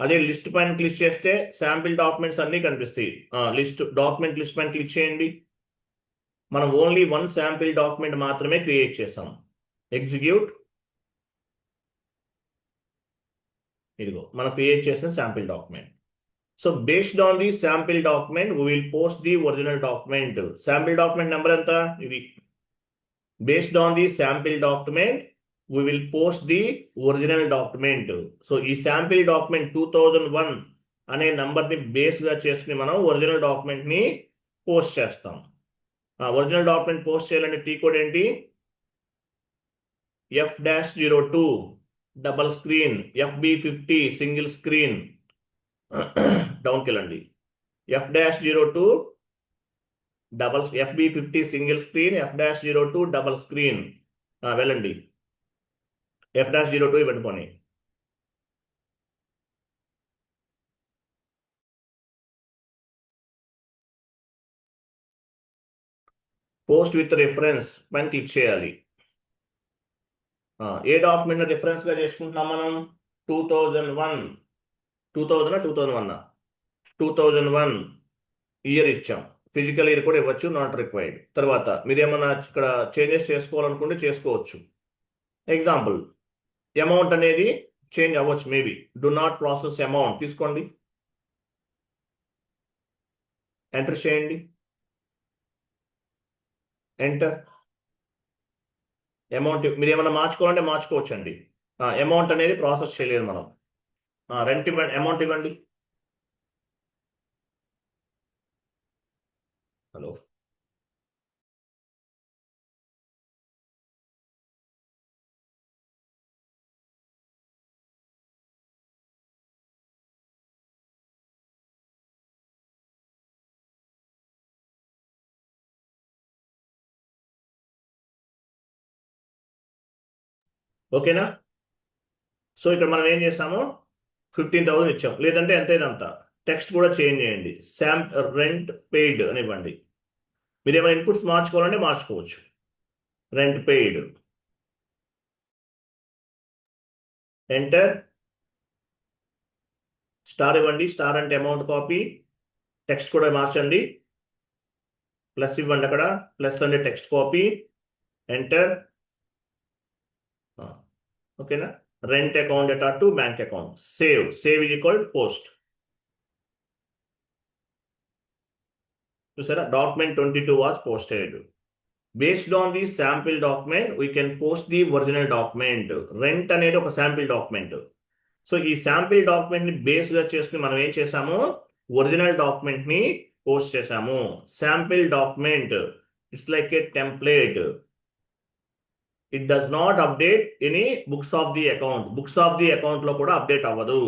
అదే లిస్ట్ పైన క్లిక్ చేస్తే శాంపిల్ డాక్యుమెంట్స్ అన్నీ కనిపిస్తాయి. డాక్యుమెంట్ లిస్ట్ పైన క్లిక్ చేయండి. మనం ఓన్లీ 1 శాంపిల్ డాక్యుమెంట్ మాత్రమే క్రియేట్ చేసాం. ఎగ్జిక్యూట్. ఇదిగో మనం క్రియేట్ చేసిన sample document. So based on the sample document we will post the original document. Sample document number ఎంత, ఇది. Based on the sample document we will post the original document. So ఈ sample document 2001 అనే నంబర్ని బేస్గా చేసుకుని మనం original డాక్యుమెంట్ని post చేస్తాం. Original document post చేయాలంటే టీ కోడ్ ఏంటి, F-02 double screen, FB50 single screen. డౌన్కి వెళ్ళండి, F-02 FB50 single screen, F-02 double screen. వెళ్ళండి, F-02 పెట్టుకొని పోస్ట్ విత్ రిఫరెన్స్ పైన క్లిక్ చేయాలి. ఏ డాక్యుమెంట్ రిఫరెన్స్ గా చేసుకుంటున్నాం మనం, 2001 ఇయర్ ఇచ్చాం. ఫిజికల్ ఇయర్ కూడా ఇవ్వచ్చు, నాట్ రిక్వైర్డ్. తర్వాత మీరు ఏమన్నా ఇక్కడ చేంజెస్ చేసుకోవాలనుకుంటే చేసుకోవచ్చు. ఎగ్జాంపుల్, అమౌంట్ అనేది చేంజ్ అవ్వచ్చు, maybe do not process amount తీసుకోండి. ఎంటర్ చేయండి. ఎంటర్. అమౌంట్ మీరు ఏమైనా మార్చుకోవాలంటే మార్చుకోవచ్చు అండి. అమౌంట్ అనేది ప్రాసెస్ చేయలేదు మనం. రెంట్ ఇవ్వండి, అమౌంట్ ఇవ్వండి. హలో ఓకేనా? సో ఇక్కడ మనం ఏం చేస్తాము, 15,000 ఇచ్చాం, లేదంటే ఎంత ఇదంతా టెక్స్ట్ కూడా చేంజ్ చేయండి. రెంట్ పెయిడ్ అని ఇవ్వండి. మీరు ఏమైనా ఇన్పుట్స్ మార్చుకోవాలంటే మార్చుకోవచ్చు. రెంట్ పెయిడ్, ఎంటర్, స్టార్ ఇవ్వండి. స్టార్ అంటే అమౌంట్ కాపీ, టెక్స్ట్ కూడా మార్చండి. ప్లస్ ఇవ్వండి, అక్కడ ప్లస్ అంటే టెక్స్ట్ కాపీ, ఎంటర్. ఓకేనా? Rent account data to bank account, save is equal post. చూసారా, document 22 was posted. Based on the sample document we can post the original document. Rent అనేది ఒక sample document. So ఈ sample document ని base గా చేసుకుని మనం ఏం చేసాము, ఒరిజినల్ డాక్యుమెంట్ ని పోస్ట్ చేసాము. Sample document it's like A template. It does not update any books of the account. Books of the account లో కూడా అప్డేట్ అవ్వదు.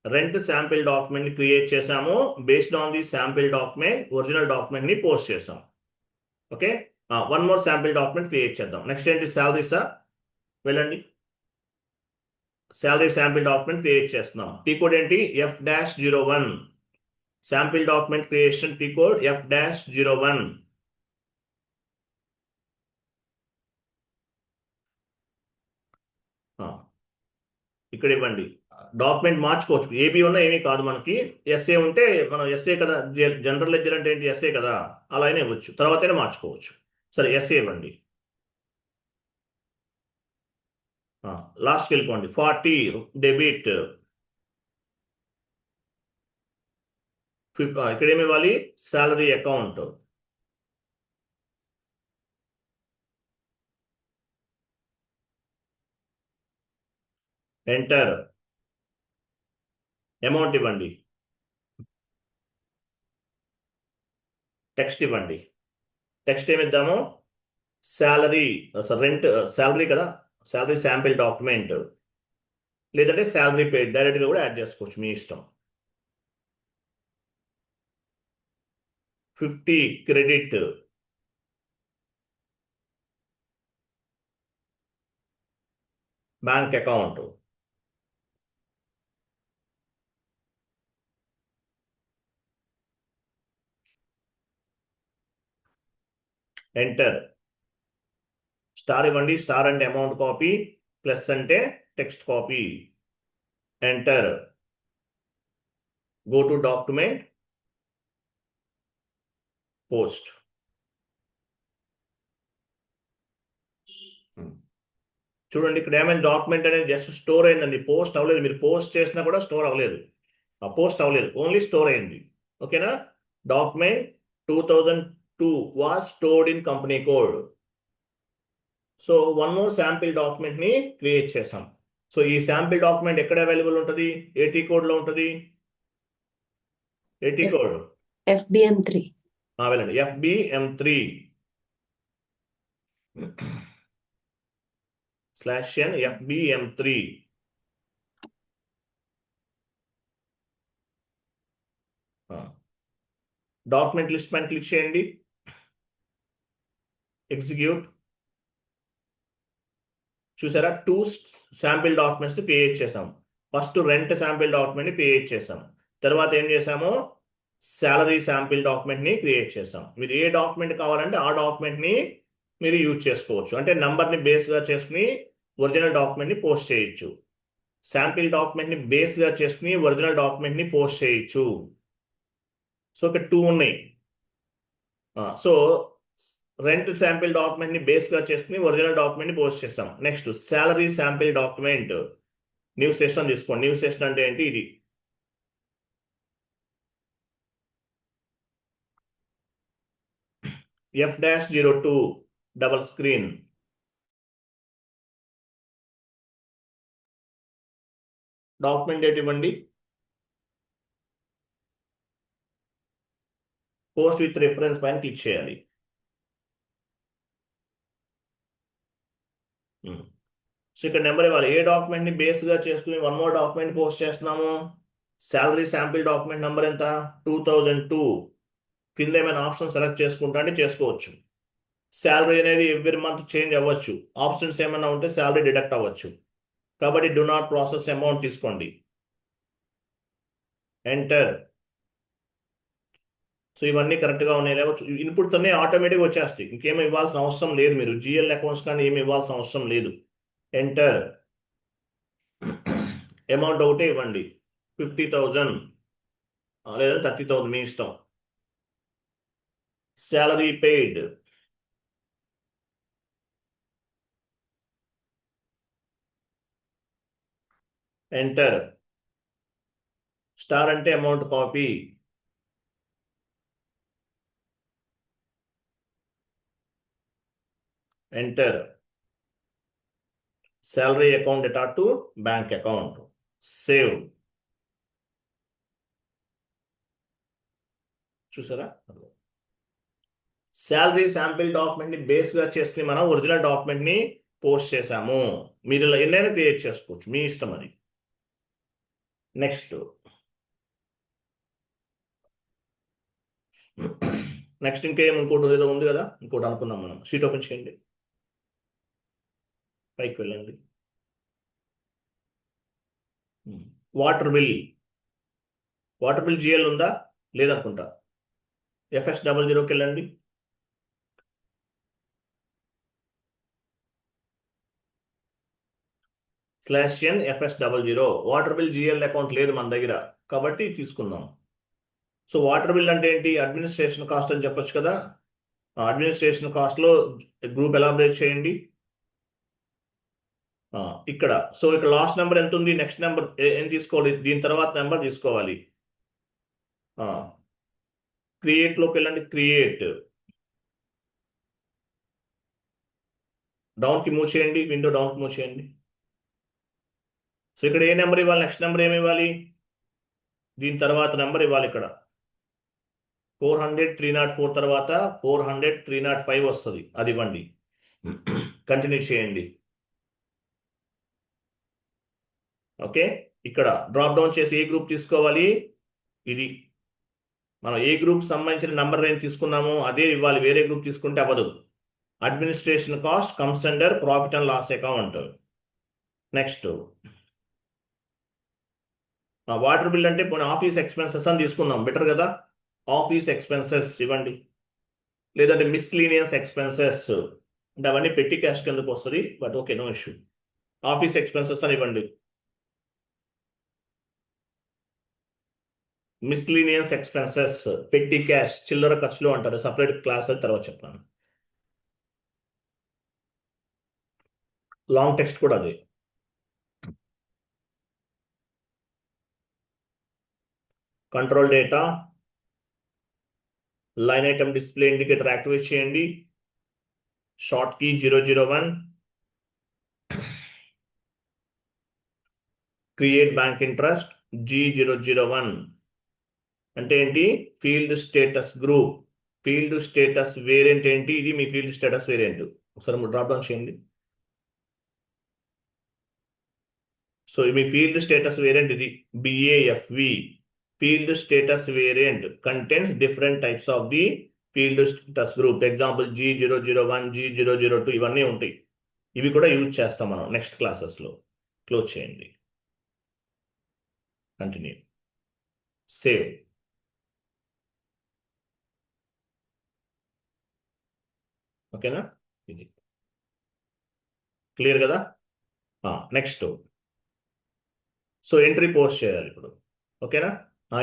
రెంట్ శాంపిల్ డాక్యుమెంట్ ని క్రియేట్ చేసాము. Based on the sample document original document ని post చేసాం. Okay, one more sample document create చేద్దాం. Next ఏంటి, శాలరీసా? వెళ్ళండి, శాలరీ శాంపిల్ డాక్యుమెంట్ క్రియేట్ చేస్తున్నాం. టీ కోడ్ ఏంటి, F-01. Sample document creation T code F-01. ఇక్కడ ఇవ్వండి. డాక్యుమెంట్ మార్చుకోవచ్చు, ఏబీ ఉన్నా ఏమీ కాదు మనకి. ఎస్ఏ ఉంటే మనం ఎస్ఏ కదా, జనరల్ లెడ్జర్ అంటే ఏంటి, ఎస్ఏ కదా, అలా అయినా ఇవ్వచ్చు, తర్వాతనే మార్చుకోవచ్చు. సరే, ఎస్ఏ ఇవ్వండి. లాస్ట్కి వెళ్ళిపోండి, 40 డెబిట్. ఇక్కడ ఏమి ఇవ్వాలి, శాలరీ అకౌంట్. ఎంటర్, అమౌంట్ ఇవ్వండి, టెక్స్ట్ ఇవ్వండి. టెక్స్ట్ ఏమిద్దాము, శాలరీ, రెంట్ శాలరీ కదా, శాలరీ శాంపిల్ డాక్యుమెంట్, లేదంటే శాలరీ పెయిడ్ డైరెక్ట్గా కూడా యాడ్ చేసుకోవచ్చు, మీ ఇష్టం. 50 credit, bank account. Enter, star ఇవ్వండి. స్టార్ అంటే అమౌంట్ కాపీ, ప్లస్ అంటే text copy. Enter, go to document, post. చూడండి, ఇక్కడ ఏమైనా డాక్యుమెంట్ అనేది జస్ట్ స్టోర్ అయిందండి, పోస్ట్ అవ్వలేదు. మీరు పోస్ట్ చేసినా కూడా స్టోర్ అవ్వలేదు, పోస్ట్ అవ్వలేదు, ఓన్లీ స్టోర్ అయింది. ఓకేనా? Document 2002 was stored in company code. So one more sample document ని క్రియేట్ చేసాం. సో ఈ శాంపిల్ డాక్యుమెంట్ ఎక్కడ అవైలబుల్ ఉంటుంది, ఏటీ కోడ్ లో ఉంటుంది. ఏటీ కోడ్ FBM3. వెళ్ళండి, FBM3 /n FBM3. Document list పైన క్లిక్ చేయండి, ఎగ్జిక్యూట్. చూసారా, 2 శాంపిల్ డాక్యుమెంట్స్ క్రియేట్ చేసాం. ఫస్ట్ రెంట్ శాంపిల్ డాక్యుమెంట్ ని క్రియేట్ చేసాం, తర్వాత ఏం చేసాము, శాలరీ శాంపిల్ డాక్యుమెంట్ ని క్రియేట్ చేసాం. మీరు ఏ డాక్యుమెంట్ కావాలంటే ఆ డాక్యుమెంట్ ని మీరు యూజ్ చేసుకోవచ్చు. అంటే నంబర్ ని బేస్ గా చేసుకుని ఒరిజినల్ డాక్యుమెంట్ ని పోస్ట్ చేయొచ్చు. శాంపిల్ డాక్యుమెంట్ ని బేస్ గా చేసుకుని ఒరిజినల్ డాక్యుమెంట్ ని పోస్ట్ చేయొచ్చు. సో ఇక్కడ 2 ఉన్నాయి. సో రెంట్ శాంపిల్ డాక్యుమెంట్ ని బేస్ గా చేసుకుని ఒరిజినల్ డాక్యుమెంట్ ని పోస్ట్ చేస్తాం. Next salary sample document, new session తీసుకోండి. న్యూ సెషన్ అంటే ఏంటి, ఇది F-02 double screen. Document date ఇవ్వండి, పోస్ట్ విత్ రిఫరెన్స్ పైన క్లిక్ చేయాలి. సో ఇక్కడ నెంబర్ ఇవ్వాలి. ఏ డాక్యుమెంట్ ని బేస్ గా చేసుకుని వన్ మోర్ డాక్యుమెంట్ పోస్ట్ చేస్తున్నాము? శాలరీ శాంపిల్ డాక్యుమెంట్ నెంబర్ ఎంత? 2002. కింద ఏమైనా ఆప్షన్ సెలెక్ట్ చేసుకుంటా అంటే చేసుకోవచ్చు. శాలరీ అనేది ఎవ్రీ మంత్ చేంజ్ అవ్వచ్చు. ఆప్షన్స్ ఏమైనా ఉంటే శాలరీ డిడక్ట్ అవ్వచ్చు. కాబట్టి డు నాట్ ప్రాసెస్ అమౌంట్ తీసుకోండి. ఎంటర్. సో ఇవన్నీ కరెక్ట్గా ఉన్నాయి లేవో ఇన్పుట్ అన్నీ ఆటోమేటిక్గా వచ్చేస్తాయి. ఇంకేమీ ఇవ్వాల్సిన అవసరం లేదు. మీరు జిఎల్ అకౌంట్స్ కానీ ఏమి ఇవ్వాల్సిన అవసరం లేదు. ఎంటర్. అమౌంట్ ఒకటే ఇవ్వండి. 50,000 లేదా 30,000 మీ ఇష్టం. Salary paid. ఎంటర్. స్టార్ అంటే amount copy. Enter. Salary account data to bank account. Save. చూసారా? శాలరీ శాంపిల్ డాక్యుమెంట్ ని బేస్ గా చేసుకుని మనం ఒరిజినల్ డాక్యుమెంట్ ని పోస్ట్ చేశాము. మీరు ఇలా ఎన్నైనా క్రియేట్ చేసుకోవచ్చు, మీ ఇష్టం అది. నెక్స్ట్ ఇంకేం ఇంకోటి ఏదో ఉంది కదా, ఇంకోటి అనుకున్నాం మనం. షీట్ ఓపెన్ చేయండి, పైకి వెళ్ళండి. వాటర్ బిల్ జిఎల్ ఉందా? లేదనుకుంటా. FS00కి వెళ్ళండి. /n FS00. Water bill GL account లేదు మన దగ్గర కాబట్టి తీసుకుందాం. సో వాటర్ బిల్ అంటే ఏంటి? అడ్మినిస్ట్రేషన్ కాస్ట్ అని చెప్పొచ్చు కదా. అడ్మినిస్ట్రేషన్ కాస్ట్లో గ్రూప్ ఎలాబరేట్ చేయండి. ఇక్కడ సో ఇక్కడ లాస్ట్ నెంబర్ ఎంత ఉంది? నెక్స్ట్ నెంబర్ ఏం తీసుకోవాలి? దీని తర్వాత నెంబర్ తీసుకోవాలి. క్రియేట్లోకి వెళ్ళండి. క్రియేట్. డౌన్కి మూవ్ చేయండి, విండో డౌన్కి మూవ్ చేయండి. సో ఇక్కడ ఏ నెంబర్ ఇవ్వాలి? నెక్స్ట్ నెంబర్ ఏమి ఇవ్వాలి? దీని తర్వాత నెంబర్ ఇవ్వాలి. ఇక్కడ 400-304 తర్వాత 400-305 వస్తుంది, అది ఇవ్వండి. కంటిన్యూ చేయండి. ఓకే, ఇక్కడ డ్రాప్ డౌన్ చేసి ఏ గ్రూప్ తీసుకోవాలి? ఇది మనం ఏ గ్రూప్ సంబంధించిన నంబర్ రేంజ్ తీసుకున్నామో అదే ఇవ్వాలి. వేరే గ్రూప్ తీసుకుంటే అవ్వదు. Administration cost comes under profit and loss account. Next water bill అంటే పోనీ ఆఫీస్ ఎక్స్పెన్సెస్ అని తీసుకుందాం, బెటర్ కదా. ఆఫీస్ ఎక్స్పెన్సెస్ ఇవ్వండి. లేదంటే మిస్లీనియస్ ఎక్స్పెన్సెస్ అంటే అవన్నీ పెట్టి క్యాష్ కిందకు వస్తుంది, but okay, no issue. Office expenses అని ఇవ్వండి. మిస్లీనియస్ ఎక్స్పెన్సెస్ పెట్టి క్యాష్ చిల్లర ఖర్చులు అంటారు, సపరేట్ క్లాస్ అని తర్వాత చెప్తాను. లాంగ్ టెక్స్ట్ కూడా అదే. Control data, line item display indicator activate చేయండి. Short key 001. Create bank interest G001 అంటే ఏంటి? Field status group. Field status variant ఏంటి? ఇది మీ ఫీల్డ్ స్టేటస్ వేరియంట్. ఒకసారి డ్రాప్ డౌన్ చేయండి. సో మీ ఫీల్డ్ స్టేటస్ వేరియంట్ ఇది BAFV. Field status variant contents different types of the field status group. Example G001, G002 ఇవన్నీ ఉంటాయి. ఇవి కూడా యూజ్ చేస్తాం మనం నెక్స్ట్ క్లాసెస్లో. క్లోజ్ చేయండి, కంటిన్యూ, సేవ్. ఓకేనా? ఇది క్లియర్ కదా. నెక్స్ట్ సో ఎంట్రీ పోస్ట్ చేయాలి ఇప్పుడు. ఓకేనా?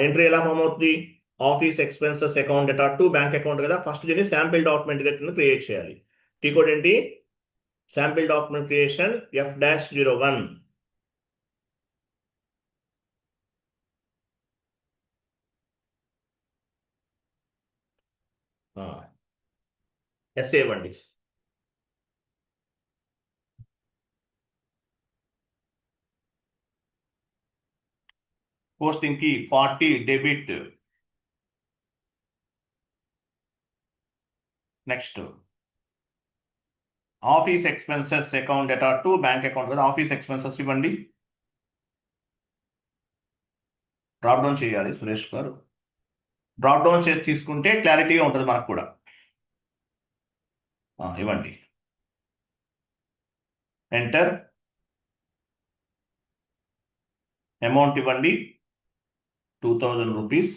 ఎంట్రీ ఎలా ఫామ్ అవుతుంది? Office expenses account data to bank account కదా. ఫస్ట్ దీన్ని శాంపిల్ డాక్యుమెంట్ క్రియేట్ చేయాలి. టీ కోడ్ ఏంటి? Sample document creation F-01. S ఇవ్వండి. పోస్టింగ్ కి 40 debit. Next office expenses account data to bank account కదా, ఆఫీస్ ఎక్స్పెన్సెస్ ఇవ్వండి. Drop down చేయాలి సురేష్ గారు. డ్రాప్ డౌన్ చేసి తీసుకుంటే క్లారిటీగా ఉంటుంది మనకు కూడా. ఇవ్వండి. ఎంటర్. అమౌంట్ ఇవ్వండి 2000 రూపీస్.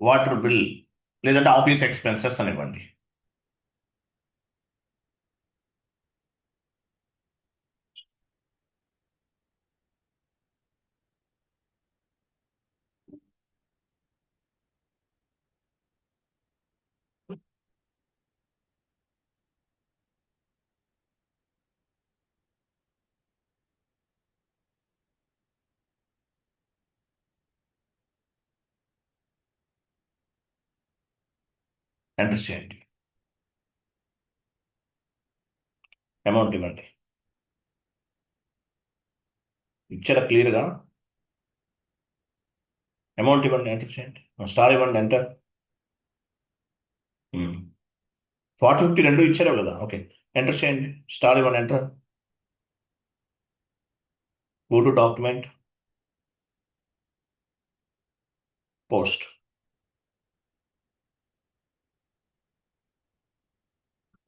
వాటర్ బిల్ లేదంటే ఆఫీస్ ఎక్స్పెన్సెస్ అని ఇవ్వండి. ఎంటర్ చేయండి. అమౌంట్ ఇవ్వండి. ఇచ్చారా క్లియర్గా? అమౌంట్ ఇవ్వండి, ఎంటర్ చేయండి. స్టార్ ఇవ్వండి, ఎంటర్. 40, 50 రెండు ఇచ్చారు కదా, ఓకే. ఎంటర్ చేయండి, స్టార్ ఇవ్వండి, enter. Go to document, post.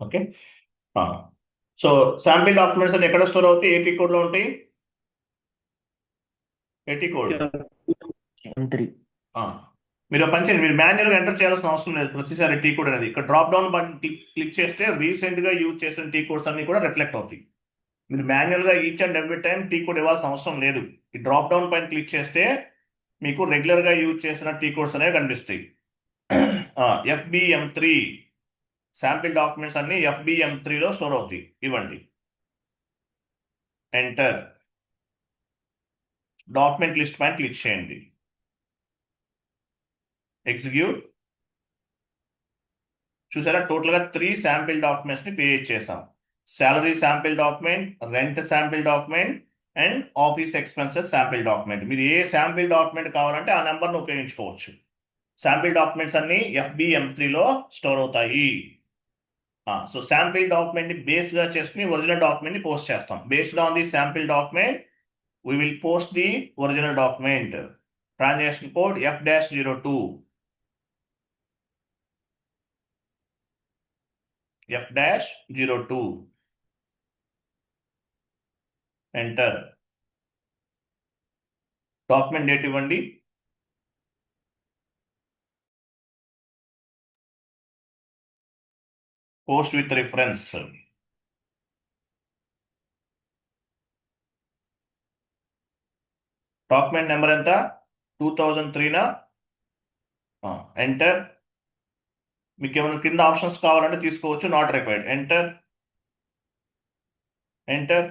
Okay. So sample documents అని ఎక్కడ స్టోర్ అవుతాయి? ఏటీ కోడ్లో ఉంటాయి. ఏటీ కోడ్ M3. మీరు పని చేయండి, మీరు మాన్యువల్గా ఎంటర్ చేయాల్సిన అవసరం లేదు ప్రతిసారి టీ కోడ్ అనేది. ఇక్కడ డ్రాప్ డౌన్ బటన్ క్లిక్ చేస్తే రీసెంట్గా యూజ్ చేసిన టీ కోడ్స్ అన్ని కూడా రిఫ్లెక్ట్ అవుతాయి. మీరు మాన్యువల్గా each and every time T code ఇవ్వాల్సిన అవసరం లేదు. ఈ డ్రాప్ డౌన్ పైన క్లిక్ చేస్తే మీకు రెగ్యులర్గా యూజ్ చేసిన టీ కోడ్స్ అనేవి కనిపిస్తాయి. FBM3 శాంపిల్ డాక్యుమెంట్స్ అన్ని FBM3లో స్టోర్ అవుతాయి. ఇవ్వండి, ఎంటర్. డాక్యుమెంట్ లిస్ట్ పైన క్లిక్ చేయండి, ఎగ్జిక్యూట్. చూసారా, టోటల్గా 3 శాంపిల్ డాక్యుమెంట్స్ని క్రియేట్ చేసాం. Salary sample document, rent sample document and office expenses sample document. మీరు ఏ శాంపిల్ డాక్యుమెంట్ కావాలంటే ఆ నెంబర్ను ఉపయోగించుకోవచ్చు. శాంపిల్ డాక్యుమెంట్స్ అన్ని FBM3లో స్టోర్ అవుతాయి. సో శాంపిల్ డాక్యుమెంట్ని బేస్గా చేసుకుని ఒరిజినల్ డాక్యుమెంట్ని పోస్ట్ చేస్తాం. Based on the sample document we will post the original document. Transaction code F-02. F-02. Enter. Document date ఇవ్వండి. Post with reference. Document number ఎంత? 2003నా? ఎంటర్. మీకు ఏమైనా కింద ఆప్షన్స్ కావాలంటే తీసుకోవచ్చు, నాట్ రిక్వైర్డ్. Enter, enter.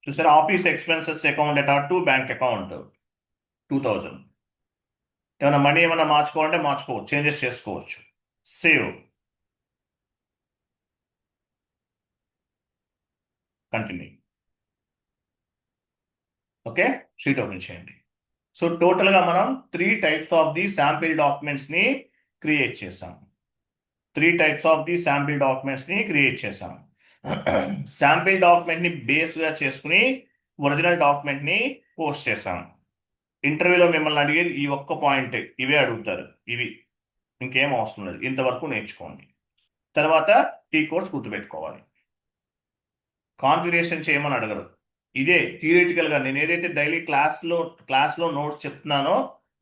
చూసారా, office expenses account data to bank account 2000. ఏమైనా మనీ ఏమైనా మార్చుకోవాలంటే మార్చుకోవచ్చు, చేంజెస్ చేసుకోవచ్చు. Save, continue. Okay, sheet open చేయండి. సో టోటల్గా మనం 3 టైప్స్ ఆఫ్ ది శాంపిల్ డాక్యుమెంట్స్ని క్రియేట్ చేసాం. 3 టైప్స్ ఆఫ్ ది శాంపిల్ డాక్యుమెంట్స్ని క్రియేట్ చేసాం. శాంపిల్ డాక్యుమెంట్ని బేస్గా చేసుకుని ఒరిజినల్ డాక్యుమెంట్ని పోస్ట్ చేసాం. ఇంటర్వ్యూలో మిమ్మల్ని అడిగేది ఈ ఒక్క పాయింట్, ఇవే అడుగుతారు. ఇవి ఇంకేం అవసరం లేదు, ఇంతవరకు నేర్చుకోండి. తర్వాత టీ కోడ్స్ గుర్తుపెట్టుకోవాలి. కాన్ఫిగరేషన్ చేయమని అడగరు. ఇదే థియరిటికల్గా నేను ఏదైతే డైలీ క్లాస్లో నోట్స్ చెప్తున్నానో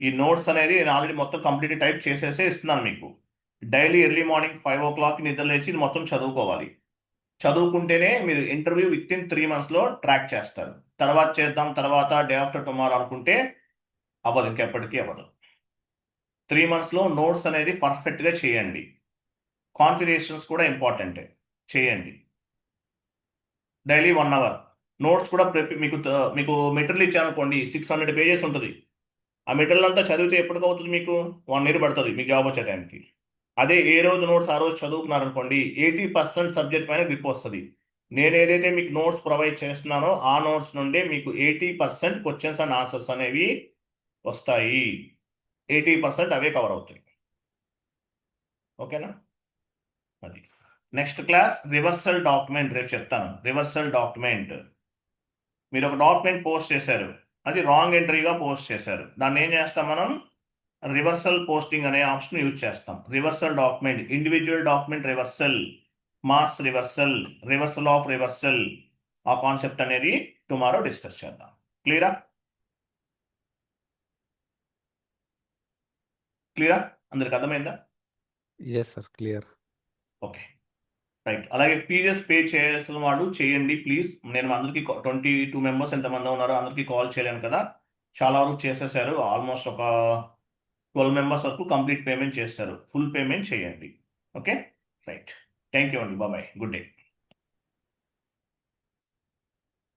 ఈ నోట్స్ అనేది నేను ఆల్రెడీ మొత్తం కంప్లీట్ టైప్ చేసేసే ఇస్తున్నాను మీకు. డైలీ ఎర్లీ మార్నింగ్ 5 o'clock నిద్ర లేచి ఇది మొత్తం చదువుకోవాలి. చదువుకుంటేనే మీరు ఇంటర్వ్యూ విత్ ఇన్ 3 monthsలో ట్రాక్ చేస్తారు. తర్వాత చేద్దాం, తర్వాత డే ఆఫ్టర్ టుమారో అనుకుంటే అవ్వదు, ఇంకెప్పటికీ అవ్వదు. 3 monthsలో నోట్స్ అనేది పర్ఫెక్ట్గా చేయండి. కాన్ఫిగరేషన్స్ కూడా ఇంపార్టెంటే, చేయండి. డైలీ 1 hour నోట్స్ కూడా మీకు మెటీరియల్ ఇచ్చానుకోండి, 600 pages ఉంటుంది. ఆ మెటీరియల్ అంతా చదివితే ఎప్పటికవుతుంది? మీకు 1 year పడుతుంది మీకు జాబ్ వచ్చే టైంకి. అదే ఏ రోజు నోట్స్ ఆ రోజు చదువుకున్నారనుకోండి 80% సబ్జెక్ట్ పైన గ్రిప్ వస్తుంది. నేను ఏదైతే మీకు నోట్స్ ప్రొవైడ్ చేస్తున్నానో ఆ నోట్స్ నుండే మీకు 80% క్వశ్చన్స్ అండ్ ఆన్సర్స్ అనేవి వస్తాయి. 80% అవే కవర్ అవుతాయి. ఓకేనా? అది నెక్స్ట్ క్లాస్ రివర్సల్ డాక్యుమెంట్. రేపు చెప్తాను. రివర్సల్ డాక్యుమెంట్, మీరు ఒక డాక్యుమెంట్ పోస్ట్ చేశారు, అది రాంగ్ ఎంట్రీగా పోస్ట్ చేశారు, దాన్ని ఏం చేస్తాం మనం? రివర్సల్ పోస్టింగ్ అనే ఆప్షన్ యూజ్ చేస్తాం. Reversal document, individual document reversal, mass reversal, reversal of reversal, ఆ కాన్సెప్ట్ అనేది టుమారో డిస్కస్ చేద్దాం. క్లియరా? క్లియరా? అందరికి అర్థమైందా? Yes, sir. Clear. Okay, right. అలాగే పీడిఎస్ పే చేయాల్సిన వాడు చేయండి ప్లీజ్. నేను అందరికీ 22 మెంబర్స్ ఎంతమంది ఉన్నారో అందరికీ కాల్ చేయలేను కదా, చాలా వరకు చేసేసారు. ఆల్మోస్ట్ ఒక 12 మెంబర్స్ వరకు కంప్లీట్ పేమెంట్ చేస్తారు. ఫుల్ పేమెంట్ చేయండి. Okay, right. థ్యాంక్ యూ అండి. Bye, good day.